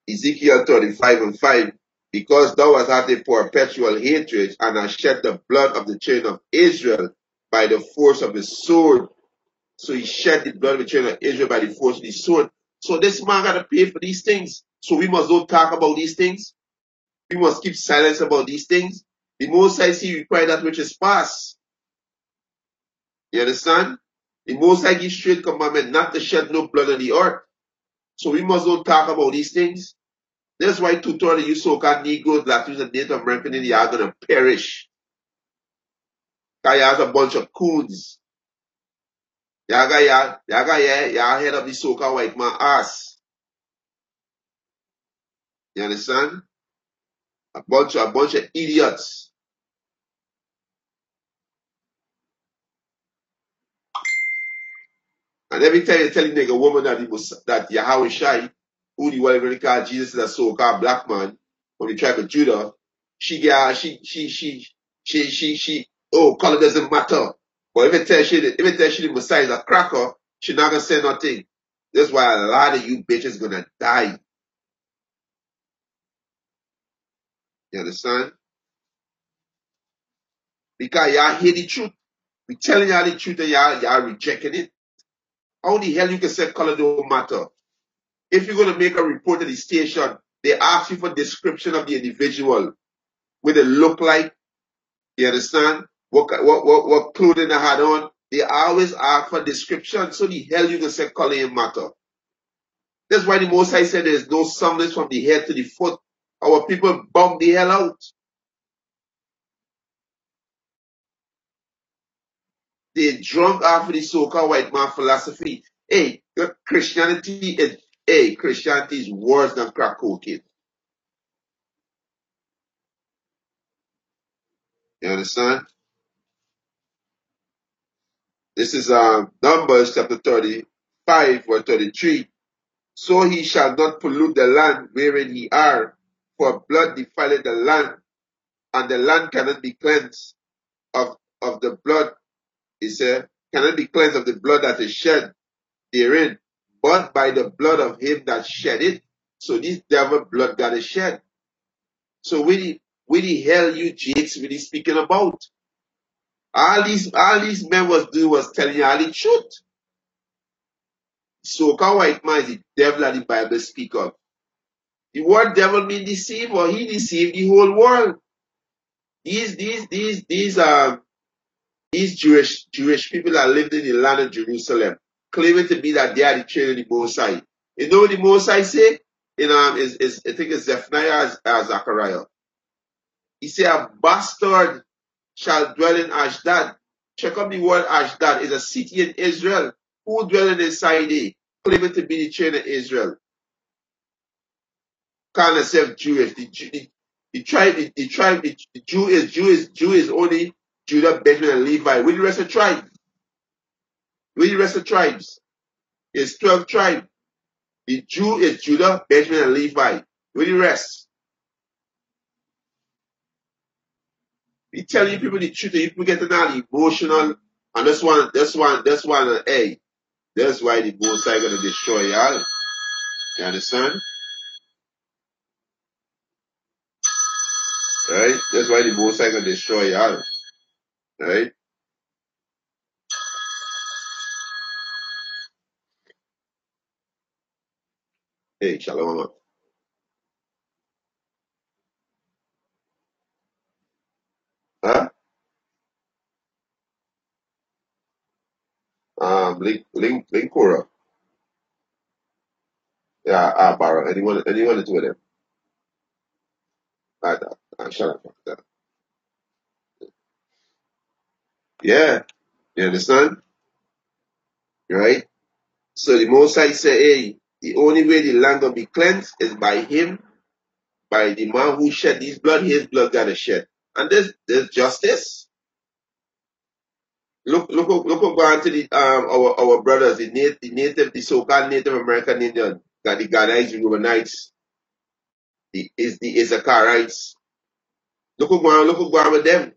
Ezekiel 35:5. Because thou hast had a perpetual hatred and hast shed the blood of the children of Israel by the force of the sword. So he shed the blood of the children of Israel by the force of the sword. So this man got to pay for these things. So we must not talk about these things. We must keep silence about these things. The Most High see require that which is past. You understand? The Most High gives straight commandment not to shed no blood on the earth. So we must not talk about these things. That's why two-thirds of you so-called Negroes, Latinos, and Native American Indians are going to perish. Because you have a bunch of coons. Y'all head of the so-called white man ass. You understand? A bunch of idiots. And every time you tell a nigga woman that Yahweh Shai, who the world going to call Jesus is a so-called black man from the tribe of Judah, color doesn't matter. But if it tells she the Messiah is a cracker, she not gonna say nothing. That's why a lot of you bitches gonna die. You understand? Because y'all hear the truth. We telling y'all the truth and y'all rejecting it. How the hell you can say color don't matter? If you're gonna make a report to the station, they ask you for description of the individual, what they look like. You understand? What clothing they had on. They always ask for description. So the hell you can say color ain't matter. That's why the Most High said there is no soundness from the head to the foot. Our people bum the hell out. They drunk off of the so-called white man philosophy. Christianity is worse than crack cocaine. You understand? This is Numbers chapter 35 or 33. So he shall not pollute the land wherein he are, for blood defileth the land, and the land cannot be cleansed of the blood, he said, cannot be cleansed of the blood that is shed therein, but by the blood of him that shed it. So this devil blood got to shed. So what the hell you jakes really speaking about? All these men was doing was telling you all the truth. So-called white man is the devil that the Bible speak of. The word devil mean deceiver. He deceived the whole world. These Jewish people that lived in the land of Jerusalem, claiming to be that they are the children of the Most High. You know what the Most High say? I think it's Zephaniah or Zechariah. He said, a bastard shall dwell in Ashdod. Check up the word Ashdod. It's a city in Israel. Who dwell inside it? Claiming to be the children of Israel. Call themselves Jewish. The Jew is only Judah, Benjamin, and Levi. With the rest of the tribe. With the rest of the tribes. It's 12 tribes. The Jew is Judah, Benjamin, and Levi. With the rest. We telling people the truth and people getting all emotional. And that's why that's the Most High gonna destroy y'all. You understand? Right? That's why the Most High gonna destroy y'all. Right? Hey, shalom. Huh? Link Cora. Yeah, Barra. Anyone the two of them. Like that. Shut up. Like that. Yeah. You understand? Right? So the Most High say, hey, the only way the land gonna be cleansed is by him, by the man who shed his blood gotta shed. And there's justice. Look go to the our brothers, the so-called Native American Indian, got the Ghanaites, the Reubenites, the Issacharites. Look go on with them.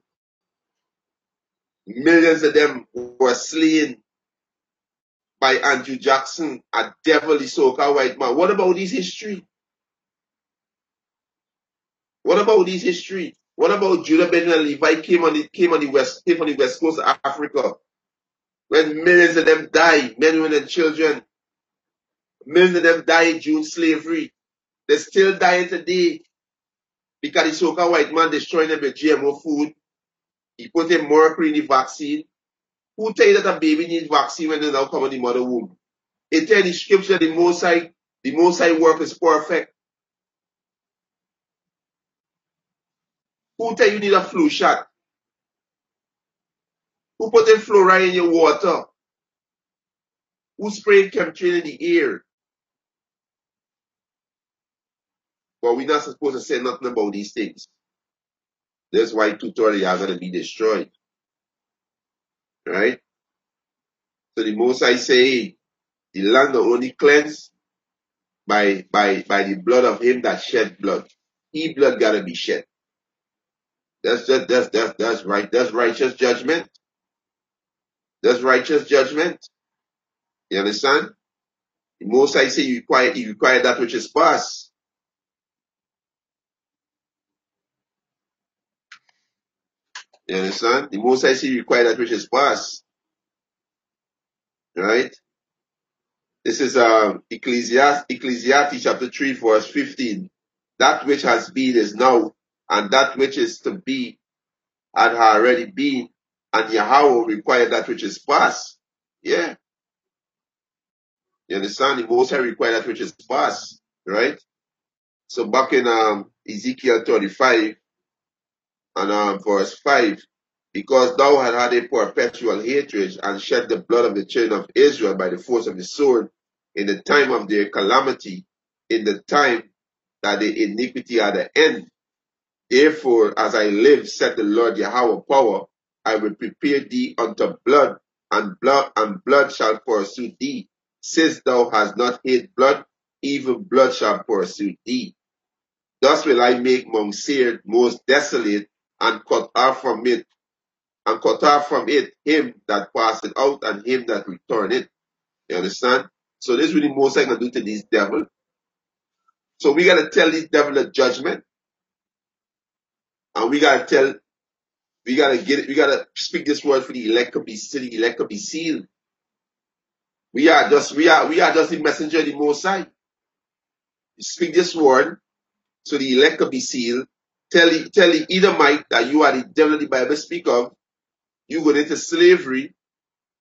Millions of them were slain by Andrew Jackson, a devilly so-called white man. What about this history? What about this history? What about Judah Ben and Levi came on the west coast of Africa when millions of them died, men, women, and children. Millions of them died during slavery. They still dying today because the so-called white man destroying them with GMO food. He put in mercury in the vaccine. Who tell you that a baby needs vaccine when they now come in the mother womb? It tell the scripture the Most High work is perfect. Who tell you need a flu shot? Who put in fluoride in your water? Who spraying chemtrail in the air? But we're not supposed to say nothing about these things. That's why tutorial are going to be destroyed. Right? So the Most High say the land will only cleanse by the blood of him that shed blood. He blood gotta be shed. That's right. That's righteous judgment. That's righteous judgment. You understand? The Most High say you require that which is past. You understand? The Most High say you require that which is past. Right? This is Ecclesiastes chapter 3 verse 15. That which has been is now, and that which is to be had already been, and Yahweh require that which is past. Yeah. You understand? The Most High require that which is past. Right? So back in Ezekiel 35 and verse 5, because thou had had a perpetual hatred and shed the blood of the children of Israel by the force of the sword in the time of their calamity, in the time that the iniquity at the end. Therefore, as I live, said the Lord Yahweh power, I will prepare thee unto blood, and blood shall pursue thee. Since thou hast not hate blood, even blood shall pursue thee. Thus will I make Mount Seir most desolate, and cut off from it him that passeth out and him that returneth. You understand? So this is really most I can do to this devil. So we gotta tell this devil a judgment, and we gotta speak this word for the elect to be sealed. We are just the messenger of the Most High. Speak this word so the elect can be sealed. Tell the Edomite that you are the devil the Bible speak of. You go into slavery.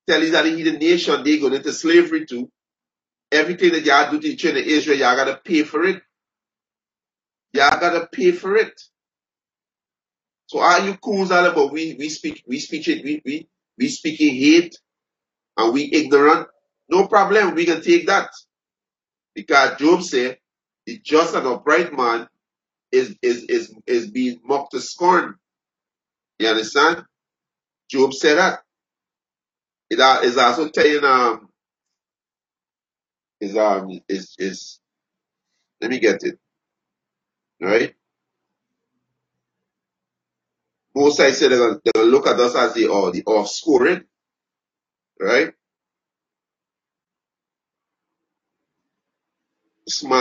Tell the that the nation they go into slavery too. Everything that y'all do to the children of Israel, y'all gotta pay for it. Y'all gotta pay for it. So are you coons all about we speaking hate and we ignorant? No problem, we can take that. Because Job said the just and upright man is being mocked to scorn. You understand? Job said that. It is also telling is let me get it. Right? Most I said they're gonna look at us as the offscoring, right? This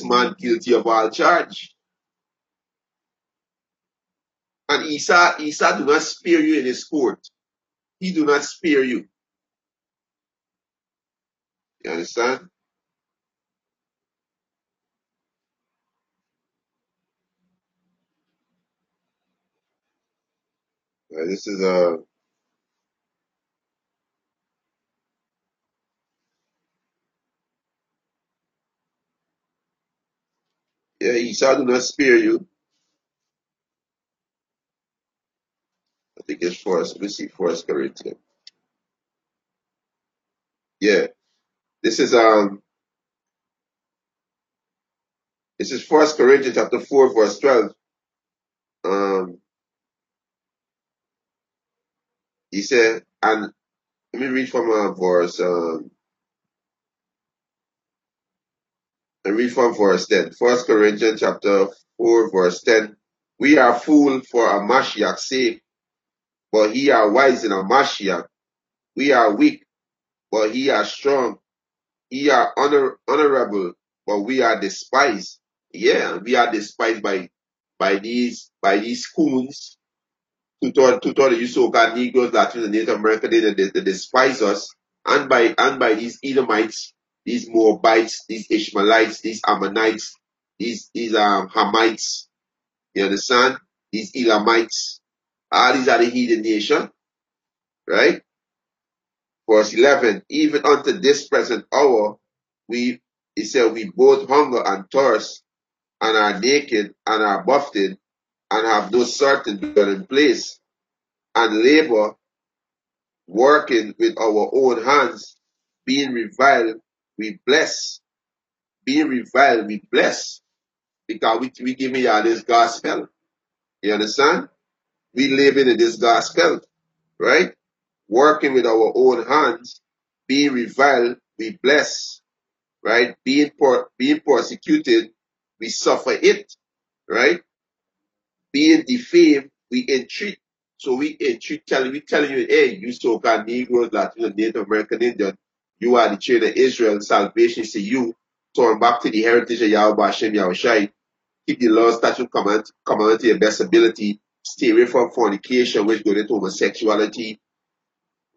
man guilty of all charge. And Esau do not spare you in his court. He do not spare you. You understand? This is yeah, Esau do not spare you. I think it's First. Let me see, First Corinthians. Yeah, this is First Corinthians chapter 4, verse 12. Um, he said, and let me read from verse. I read from verse 10. First Corinthians chapter 4, verse 10. We are fool for a Mashiach's sake, but he are wise in a Mashiach. We are weak, but he are strong. He are honorable, but we are despised. Yeah, we are despised by these coons to thought the so-called Negroes, Latinos, and Native Americans, they despise us, and by these Edomites, these Moabites, these Ishmaelites, these Ammonites, these Hamites. You understand? These Elamites. All these are the heathen nation, right? Verse 11. Even unto this present hour, it said, we both hunger and thirst, and are naked, and are buffeted, and have no certain dwelling place, and labor, working with our own hands, being reviled, we bless. Being reviled, we bless. Because we give me this gospel. You understand? We live in this gospel, right? Working with our own hands, being reviled, we bless, right? Being persecuted, we suffer it, right? Being defamed, we entreat. So we entreat, we telling you, hey, you so-called Negroes, Latinos, Native American Indian, you are the children of Israel, salvation is to you. Turn back to the heritage of Yahweh Hashem Yahushai. Keep the law, statute, command to your best ability. Stay away from fornication, which goes into homosexuality,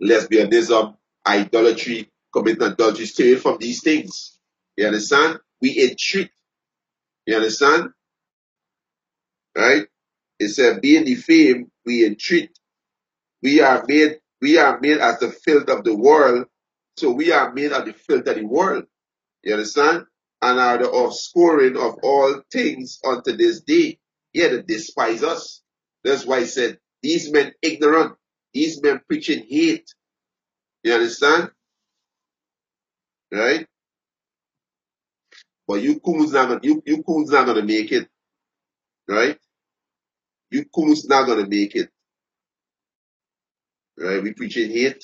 lesbianism, idolatry, committing adultery. Stay away from these things. You understand? We entreat. You understand? Right? It said, being defamed, we entreat. We are made as the filth of the world. So we are made of the filth of the world. You understand? And are the offscoring of all things unto this day. Yeah, they despise us. That's why he said, these men ignorant, these men preaching hate. You understand? Right? But you coons not gonna make it. Right? You coons not gonna make it. Right? We preaching hate.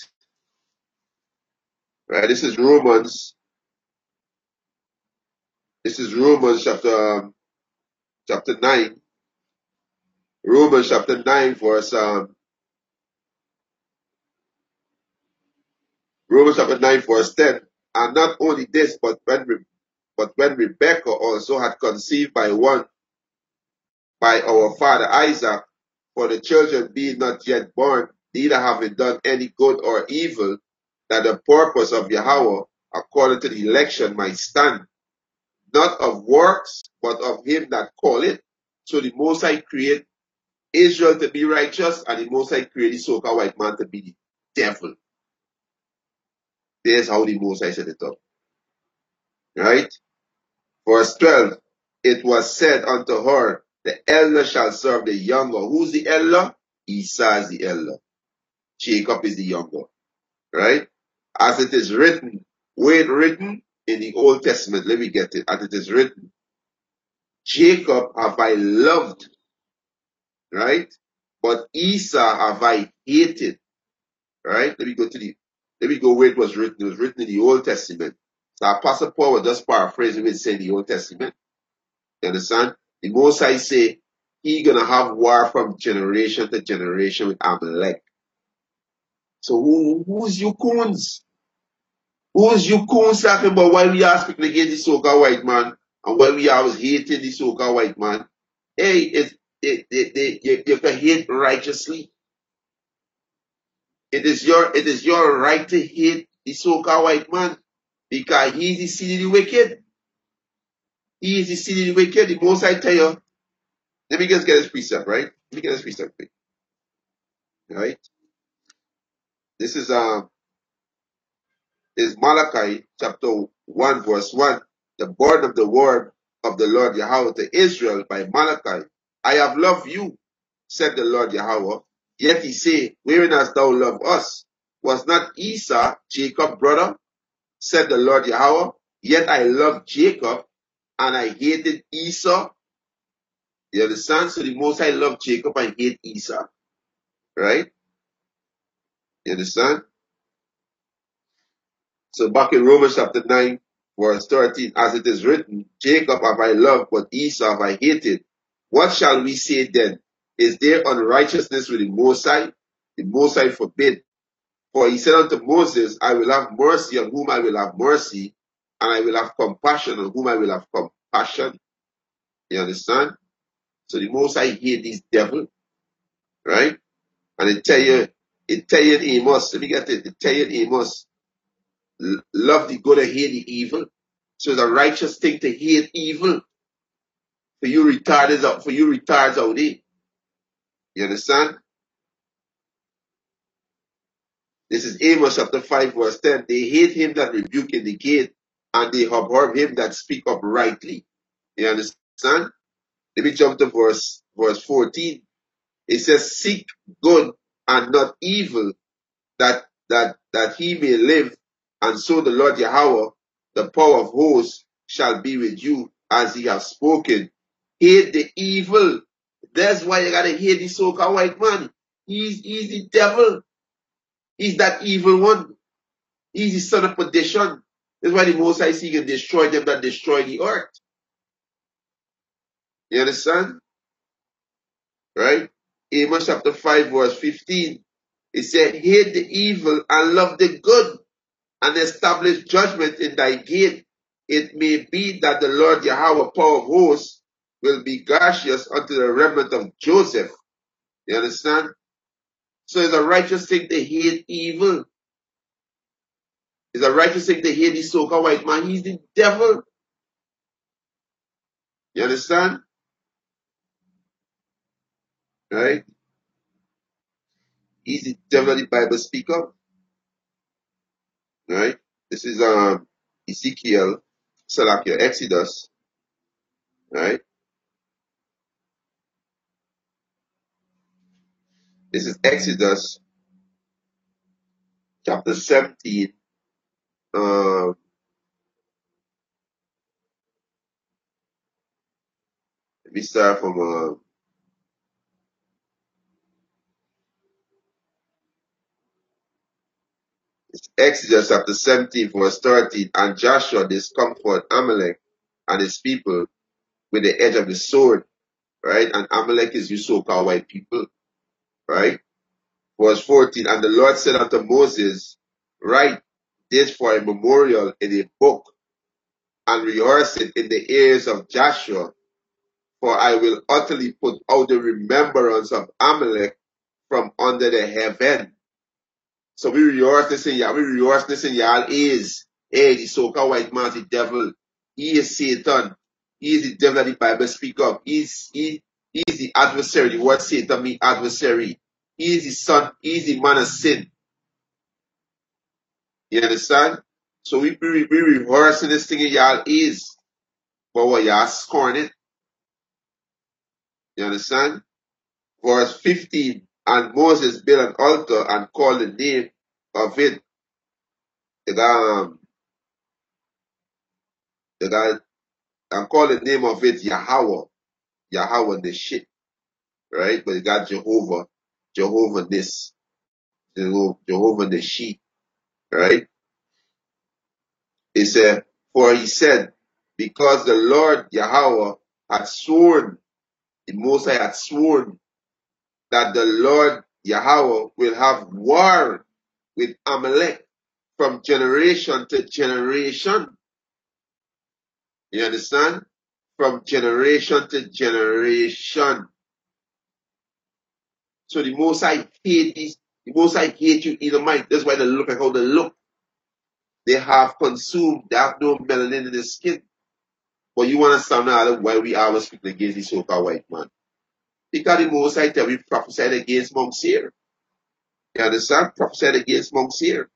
Right? This is Romans. This is Romans chapter 9. Romans chapter 9 verse Romans chapter 9 verse 10. And not only this, but when Rebekah also had conceived by our father Isaac, for the children being not yet born, neither having done any good or evil, that the purpose of Yahweh according to the election might stand, not of works, but of him that called it. So the Most High create Israel to be righteous, and the Most High create the so-called white man to be the devil. There's how the Most High set it up. Right? Verse 12, it was said unto her, the elder shall serve the younger. Who's the elder? Esau is the elder. Jacob is the younger. Right? As it is written, where it written? In the Old Testament. Let me get it. As it is written, Jacob have I loved, right? But Esau have I hated. Right? Let me go where it was written. It was written in the Old Testament. So Apostle Paul was just paraphrasing it saying the Old Testament. You understand? The Most High say he gonna have war from generation to generation with Amalek. So who's you coons? Who's you coons talking about why we are speaking against the so-called white man and why we always hating the so-called white man? Hey, you can hate righteously. It is your right to hate the so-called white man because he is the seed of the wicked. He is the seed of the wicked. The Most High tell you. Let me just get this precept, right? Let me get this precept. Right? This is Malachi chapter 1 verse 1. The burden of the word of the Lord Yahweh to Israel by Malachi. I have loved you, said the Lord Yahweh. Yet he say, wherein hast thou loved us? Was not Esau Jacob's brother? Said the Lord Yahweh. Yet I loved Jacob and I hated Esau. You understand? So the most I love Jacob and hate Esau. Right? You understand? So back in Romans chapter 9, verse 13, as it is written, Jacob have I loved, but Esau have I hated. What shall we say then? Is there unrighteousness with the Most High? The Most High forbid. For he said unto Moses, I will have mercy on whom I will have mercy, and I will have compassion on whom I will have compassion. You understand? So the Most High hate this devil, right? And it tell you in Amos, let me get it tell you in Amos, love the good and hate the evil. So it's a righteous thing to hate evil. For you retards out there. You understand? This is Amos chapter 5 verse 10. They hate him that rebuke in the gate, and they abhor him that speak uprightly. You understand? Let me jump to verse 14. It says, seek good and not evil, that he may live, and so the Lord Yahweh, the power of hosts, shall be with you as he has spoken. Hate the evil. That's why you gotta hate the so-called white man. He's the devil. He's that evil one. He's the son of perdition. That's why the Most High see can destroy them that destroy the earth. You understand? Right? Amos chapter 5 verse 15. It said, hate the evil and love the good, and establish judgment in thy gate. It may be that the Lord Yahweh, power of hosts, will be gracious unto the remnant of Joseph. You understand? So it's a righteous thing to hate evil. It's a righteous thing to hate the so-called white man. He's the devil. You understand? Right? He's the devil that the Bible speak of. Right? This is Ezekiel, Salakia, Exodus. Right? This is Exodus chapter 17. Let me start from Exodus chapter 17 verse 13. And Joshua discomforted Amalek and his people with the edge of the sword. Right? And Amalek is you so-called white people. Right? Verse 14. And the Lord said unto Moses, write this for a memorial in a book, and rehearse it in the ears of Joshua, for I will utterly put out the remembrance of Amalek from under the heaven. So we rehearse this in y'all ears. Hey, the so-called white man is the devil. He is Satan. He is the devil that the Bible speak of. He is the adversary. The word Satan means adversary. He is the son. He is the man of sin. You understand? So we rehearsing this thing in y'all ears. But what y'all scorn it. You understand? Verse 15. And Moses built an altar and called the name of it, and call the name of it Yahweh. Yahweh the shit. Right? But it got Jehovah this. Jehovah the sheep. Right? It said, for he said, because the Lord Yahweh had sworn, the Most High had sworn, that the Lord Yahweh will have war with Amalek from generation to generation. You understand? From generation to generation. So the Most High hate these. The Most High hate you in the mind. That's why they look like how they look. They have consumed. They have no melanin in the skin. But you understand now why we always speak against the so-called white man. Because the Most High tell we prophesied against Mount Seir. You understand? Prophesied against Mount Seir.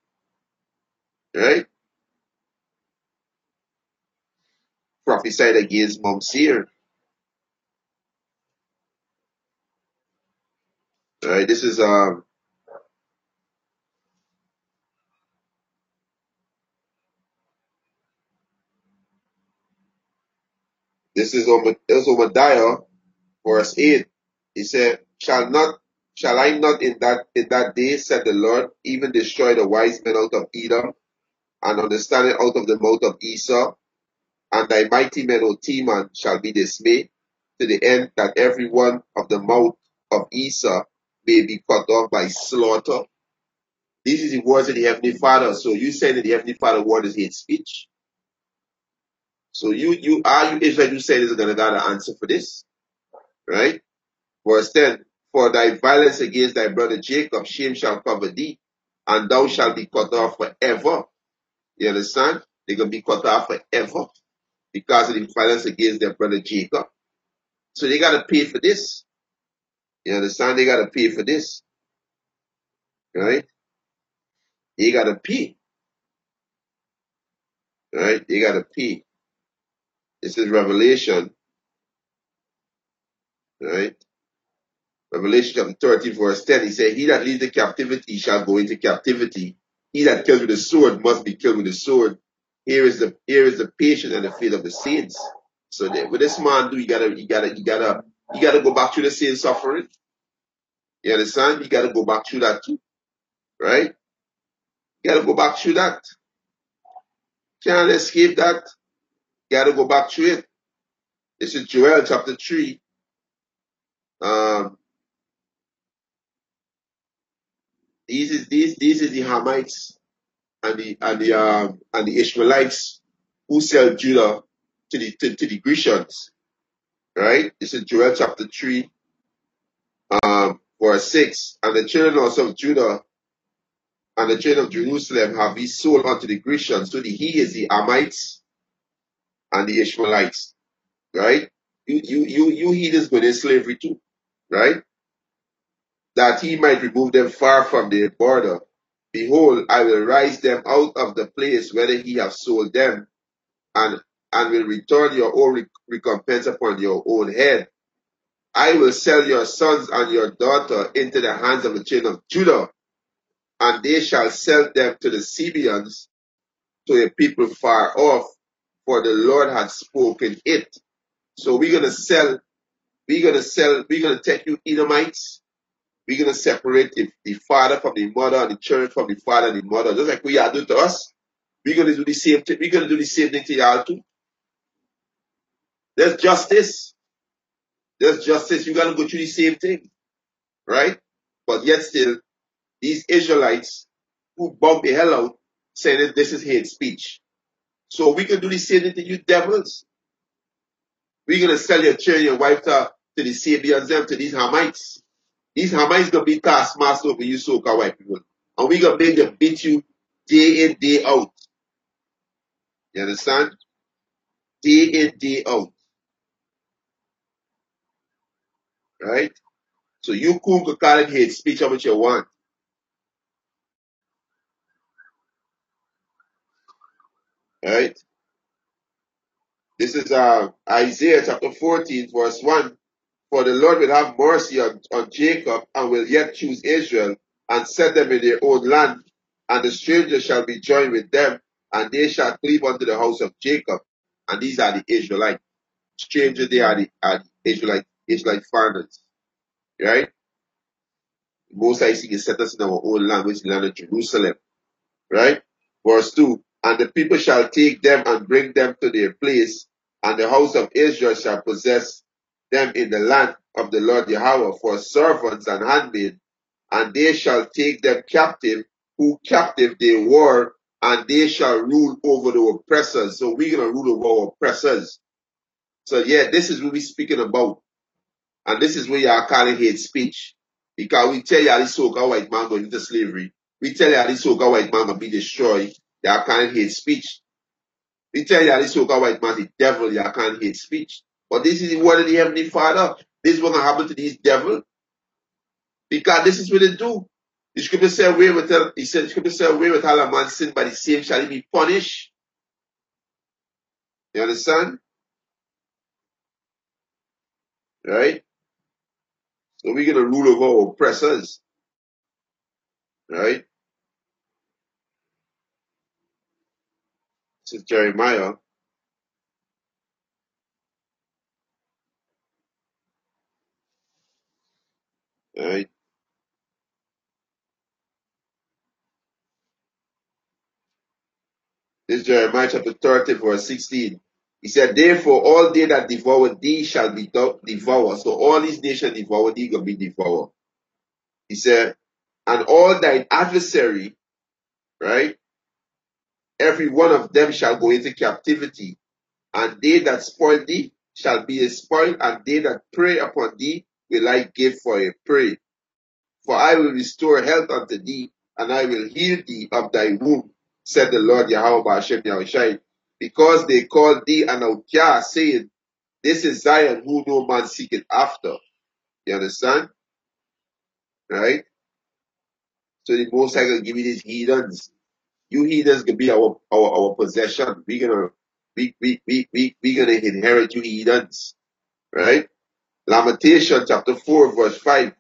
Right? Prophesied against Mount Seir. Right? This is Obadiah, verse 8. He said, shall I not in that day, said the Lord, even destroy the wise men out of Edom, and understanding out of the mouth of Esau, and thy mighty men, O Teman, shall be dismayed, to the end that every one of the mouth of Esau may be cut off by slaughter. These are the words of the Heavenly Father. So you saying that the Heavenly Father word is hate speech? So you Israel, you say this is gonna got an answer for this, right? Verse 10, for thy violence against thy brother Jacob, shame shall cover thee, and thou shalt be cut off forever. You understand? They're gonna be cut off forever because of the violence against their brother Jacob. So they gotta pay for this. You understand? They gotta pay for this. Right? They gotta pay. Right? They gotta pay. This is Revelation. Right? Revelation chapter 13, verse 10, he said, he that leads the captivity shall go into captivity. He that kills with the sword must be killed with the sword. Here is the patience and the faith of the saints. So that what this man do, you gotta go back to the same suffering. You understand? You gotta go back to that too. Right? You gotta go back to that. Can't escape that. You gotta go back to it. This is Joel chapter 3. These is the Hamites and the Ishmaelites who sell Judah to the Grecians. Right? This is Joel chapter 3, verse 6. And the children also of Judah and the children of Jerusalem have he sold unto the Grecians. So he is the Hamites and the Ishmaelites. Right? You heathens go in slavery too. Right? That he might remove them far from their border. Behold, I will rise them out of the place whether he have sold them, and will return your own recompense upon your own head. I will sell your sons and your daughter into the hands of the children of Judah, and they shall sell them to the Sabeans, to a people far off, for the Lord hath spoken it. So we're gonna take you Edomites. We're gonna separate the father from the mother and the children from the father and the mother, just like we are doing to us. We're gonna do the same thing. We're gonna do the same thing to y'all too. There's justice. There's justice. You gotta go through the same thing, right? But yet still, these Israelites who bump the hell out saying that this is hate speech. So we can do the same thing to you devils. We're gonna sell your children, your wife to the Sabians, them to these Hamites. These Hamites gonna be taskmaster over you so-called white people. And we gonna make them beat you day in, day out. You understand? Day in, day out. Right? So you cool can call it hate speech how much you want. Right? This is Isaiah chapter 14, verse 1. For the Lord will have mercy on Jacob and will yet choose Israel and set them in their own land, and the stranger shall be joined with them, and they shall cleave unto the house of Jacob. And these are the Israelites. Strangers, they are the Israelite foreigners. Right? Most I see is set us in our own land, which is the land of Jerusalem. Right? Verse 2. And the people shall take them and bring them to their place, and the house of Israel shall possess them in the land of the Lord Yahweh for servants and handmaids, and they shall take them captive, who captive they were, and they shall rule over the oppressors. So we're going to rule over our oppressors. So yeah, this is what we're speaking about. And this is what y'all calling hate speech. Because we tell y'all this so-called white man going into slavery. We tell y'all this so-called white man going to be destroyed. Y'all calling hate speech. We tell y'all this so-called white man the devil. Y'all calling hate speech. But this is the word of the Heavenly Father. This is what going to happen to these devils. Because this is what they do. The scripture said, he said, the scripture said, where with all a man sin, by the same shall he be punished. You understand? Right? So we're going to rule over our oppressors. Right? This is Jeremiah. Right? This is Jeremiah chapter 30, verse 16. He said, therefore, all they that devour thee shall be devoured. So all these nations devour thee, gonna be devoured. He said, and all thine adversary, right? Every one of them shall go into captivity, and they that spoil thee shall be a spoil, and they that prey upon thee will I give for a prey. For I will restore health unto thee, and I will heal thee of thy wound, said the Lord Yahweh Ba'ashem Yahushai. Because they called thee an outcast, saying, this is Zion, who no man seeketh after. You understand? Right? So the Most High gonna give you these heathens. You heathens can be our possession. We gonna inherit you heathens. Right? Lamentation chapter 4 verse 5.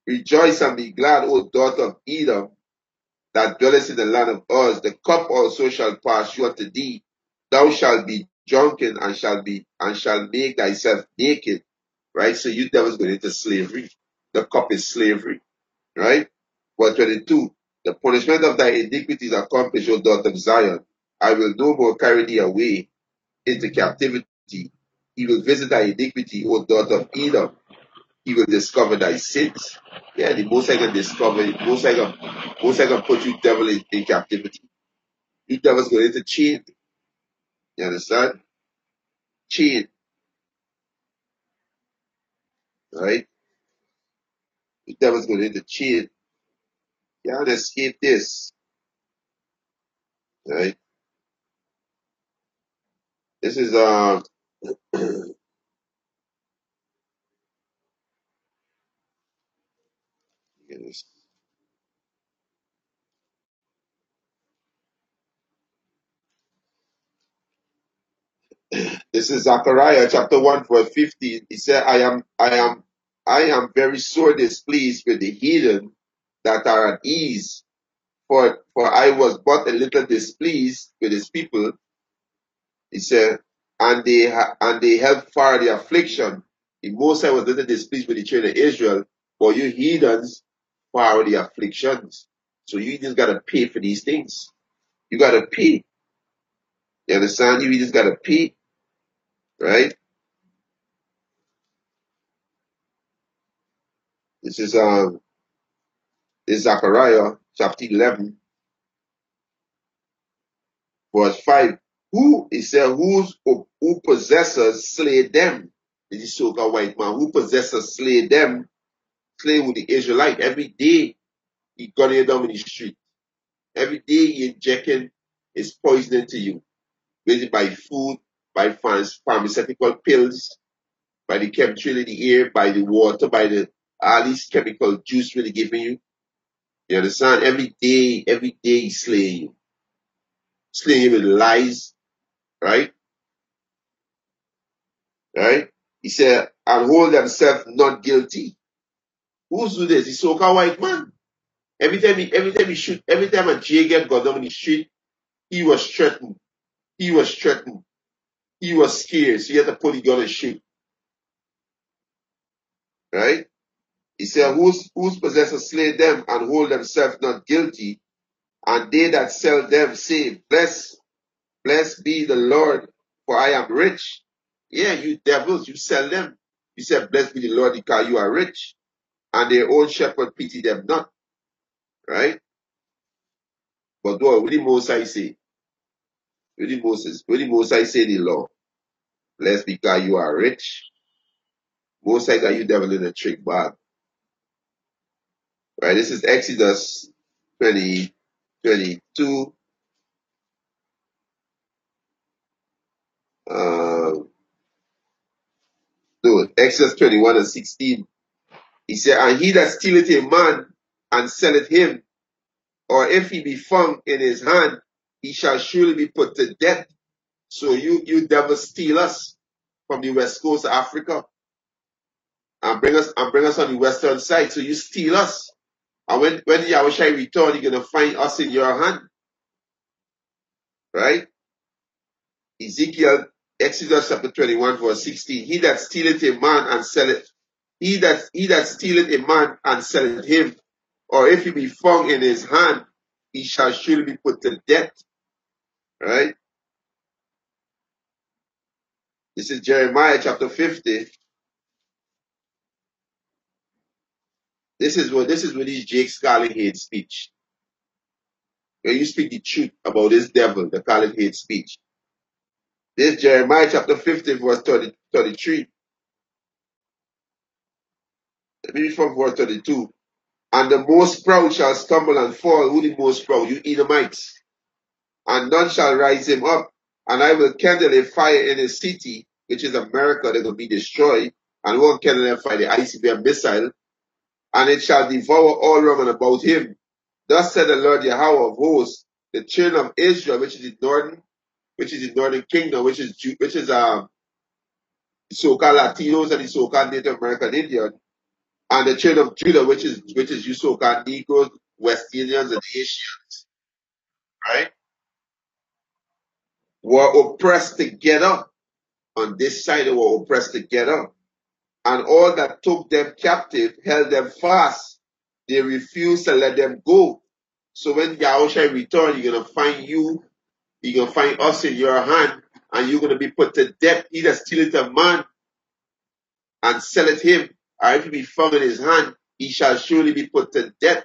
Rejoice and be glad, O daughter of Edom, that dwellest in the land of Uz. The cup also shall pass you unto thee. Thou shalt be drunken and shall make thyself naked. Right? So you devils going into slavery. The cup is slavery. Right? Verse 22. The punishment of thy iniquity is accomplished, O daughter of Zion. I will no more carry thee away into captivity. He will visit thy iniquity, O daughter of Edom. He will discover thy sins. Yeah, the Most High can discover it. Most High can put you devil in captivity. You devils go into chain. You understand? Chain. Right? You devils go into chain. You can't escape this. Right? This is this is Zechariah chapter 1 verse 15. He said, I am very sore displeased with the heathen that are at ease, for I was but a little displeased with his people. He said, and they helped far the affliction. The Most High was little displeased with the children of Israel, but you heathens far the afflictions. So you just gotta pay for these things. You gotta pay. You understand? You just gotta pay, right? This is Zechariah chapter 11, verse 5. Who, he said, who possessors slay them? This is so-called white man. Who possessors slay them? Slay with the Israelite. Every day he gun you down in the street. Every day he injecting his poison into you. Whether by food, by pharmaceutical pills, by the chemtrail in the air, by the water, by all these chemical juice really giving you. You understand? Every day he slay you. Slay you with lies, right? Right? He said, and hold themselves not guilty. Who's do this? The so-called white man. Every time a Jacob got down in the street, he was threatened. He was threatened. He was scared. So he had to put the gun and shoot. Right? He said, whose possessors slay them and hold themselves not guilty, and they that sell them say, blessed be the Lord, for I am rich. Yeah, you devils, you sell them. You said, blessed be the Lord because you are rich. And their own shepherd pity them not. Right? But what did Moses say? What did Moses say in the law? Blessed because you are rich. Moses got you devil in a trick bag. Right? This is Exodus 22. No, Exodus 21 and 16. He said, and he that stealeth a man and selleth him, or if he be found in his hand, he shall surely be put to death. So you devils steal us from the west coast of Africa and bring us on the western side. So you steal us. And when Yahushua return, you're gonna find us in your hand. Right? Ezekiel, Exodus chapter 21, verse 16. He that stealeth a man and selleth, he that stealeth a man and selleth him, or if he be found in his hand, he shall surely be put to death. Right? This is Jeremiah chapter 50. This is what these Jake Scarlett hate speech. When you speak the truth about this devil, they call it hate speech. This Jeremiah chapter 50, verse 33. Let me read from verse 32. And the most proud shall stumble and fall. Who the most proud? You Edomites. And none shall rise him up. And I will kindle a fire in his city, which is America, that will be destroyed. And won't kindle a fire, the ICBM missile. And it shall devour all round about him. Thus said the Lord Yahweh of hosts, the children of Israel, which is the northern kingdom, which is the so-called Latinos and the so-called Native American Indian, and the children of Judah, which is you so-called Negroes, West Indians, and Asians, right? Were oppressed together. On this side, they were oppressed together. And all that took them captive held them fast. They refused to let them go. So when Yahushua return, you're going to find us in your hand, and you're going to be put to death. He that stealeth a man and selleth him, or if he be found in his hand, he shall surely be put to death.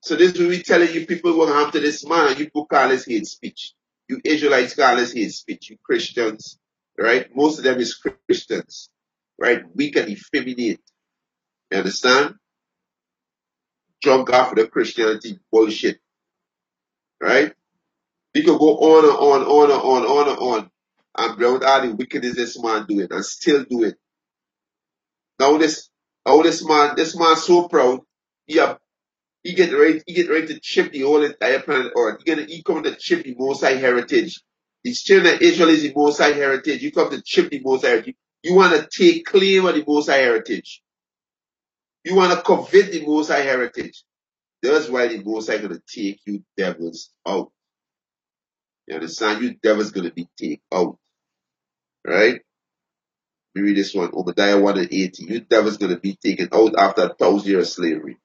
So this is what we telling you people what happened to this man, and you people call this hate speech. You Israelites call this hate speech. You Christians, right? Most of them is Christians, right? Weak and effeminate. You understand? Drunk off of the Christianity bullshit, right? We could go on and on and beyond all the wickedness this man doing and still do it. Now this man so proud, he get ready to chip the whole entire planet Earth. He come to chip the Most High heritage. His children of Israel is the Most High heritage. You come to chip the Most High heritage. You want to take claim of the Most High heritage. You want to covet the Most High heritage. That's why the Most High gonna take you devils out. You understand? You devils gonna be taken out. Right? We read this one, Obadiah 1 and 80. You devils gonna be taken out after 1,000 years of slavery.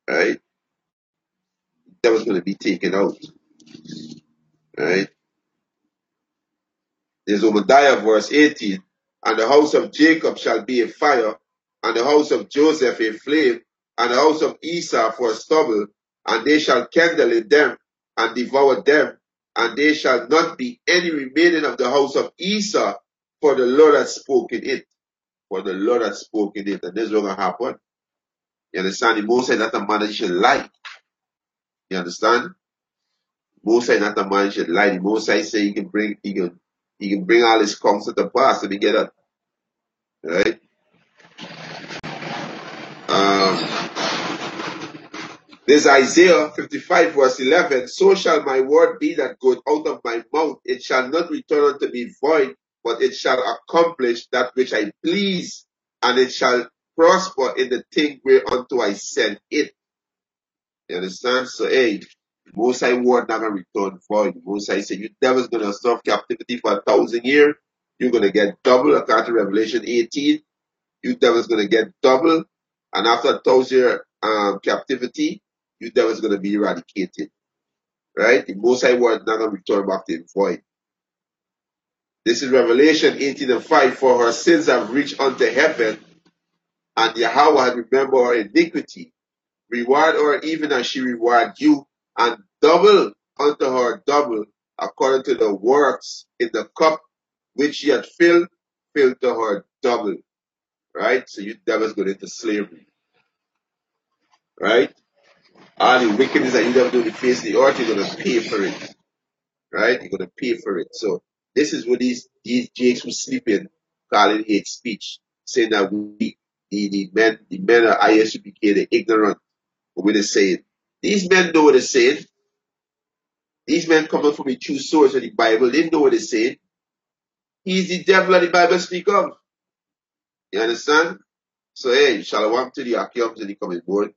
Right? Devil's gonna be taken out. Right? There's Obadiah verse 18. And the house of Jacob shall be a fire, and the house of Joseph a flame, and the house of Esau for a stubble, and they shall kindle in them, and devour them, and there shall not be any remaining of the house of Esau, for the Lord has spoken it. For the Lord has spoken it. And this is what will happen. You understand? The Most High not a man that should lie. You understand? Most High not a man that should lie. The Most High say he can bring all his counsel to pass. Let me get that. Right? There's Isaiah 55 verse 11. So shall my word be that goeth out of my mouth. It shall not return unto me void, but it shall accomplish that which I please, and it shall prosper in the thing whereunto I send it. You understand? So, hey, the Most High word not gonna return void. The Most High said, you devils gonna serve captivity for 1,000 years. You're gonna get double, according to Revelation 18. You devils gonna get double, and after 1,000 year captivity, you devils gonna be eradicated. Right? The Most High word not gonna return back to him void. This is Revelation 18 and 5. For her sins have reached unto heaven, and Yahweh has remembered her iniquity. Reward her even as she reward you, and double unto her double, according to the works in the cup which she had filled to her double. Right? So you devils go into slavery. Right? All the wickedness that you never do in the face of the earth, you're gonna pay for it. Right? You're gonna pay for it. So this is what these jakes who sleeping calling hate speech, saying that the men of ISUPK, the ignorant, what they're saying. These men know what they're saying. These men coming from a true source of the Bible, they know what they're saying. He's the devil that the Bible speak of. You understand? So hey, shalom to the Akiams and the coming board.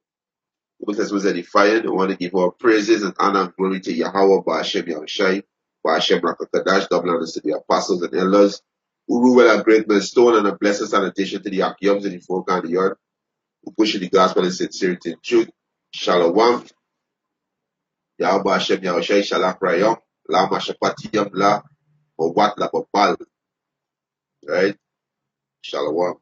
Because was edifying. I want to give our praises and honor and glory to Yahweh, Ba'ashem Yahushai, Ba'ashem Rakakadash, double honors to the apostles and elders, who rule with a great millstone and a blessed sanitation to the Akiams and the folk on the earth, who push the gospel in sincerity and truth. Shalom. Yahweh Ba'ashem Yahushai, Shalach Rayom, La Mashapatiyam La, or what La Babal. Right? Shalom.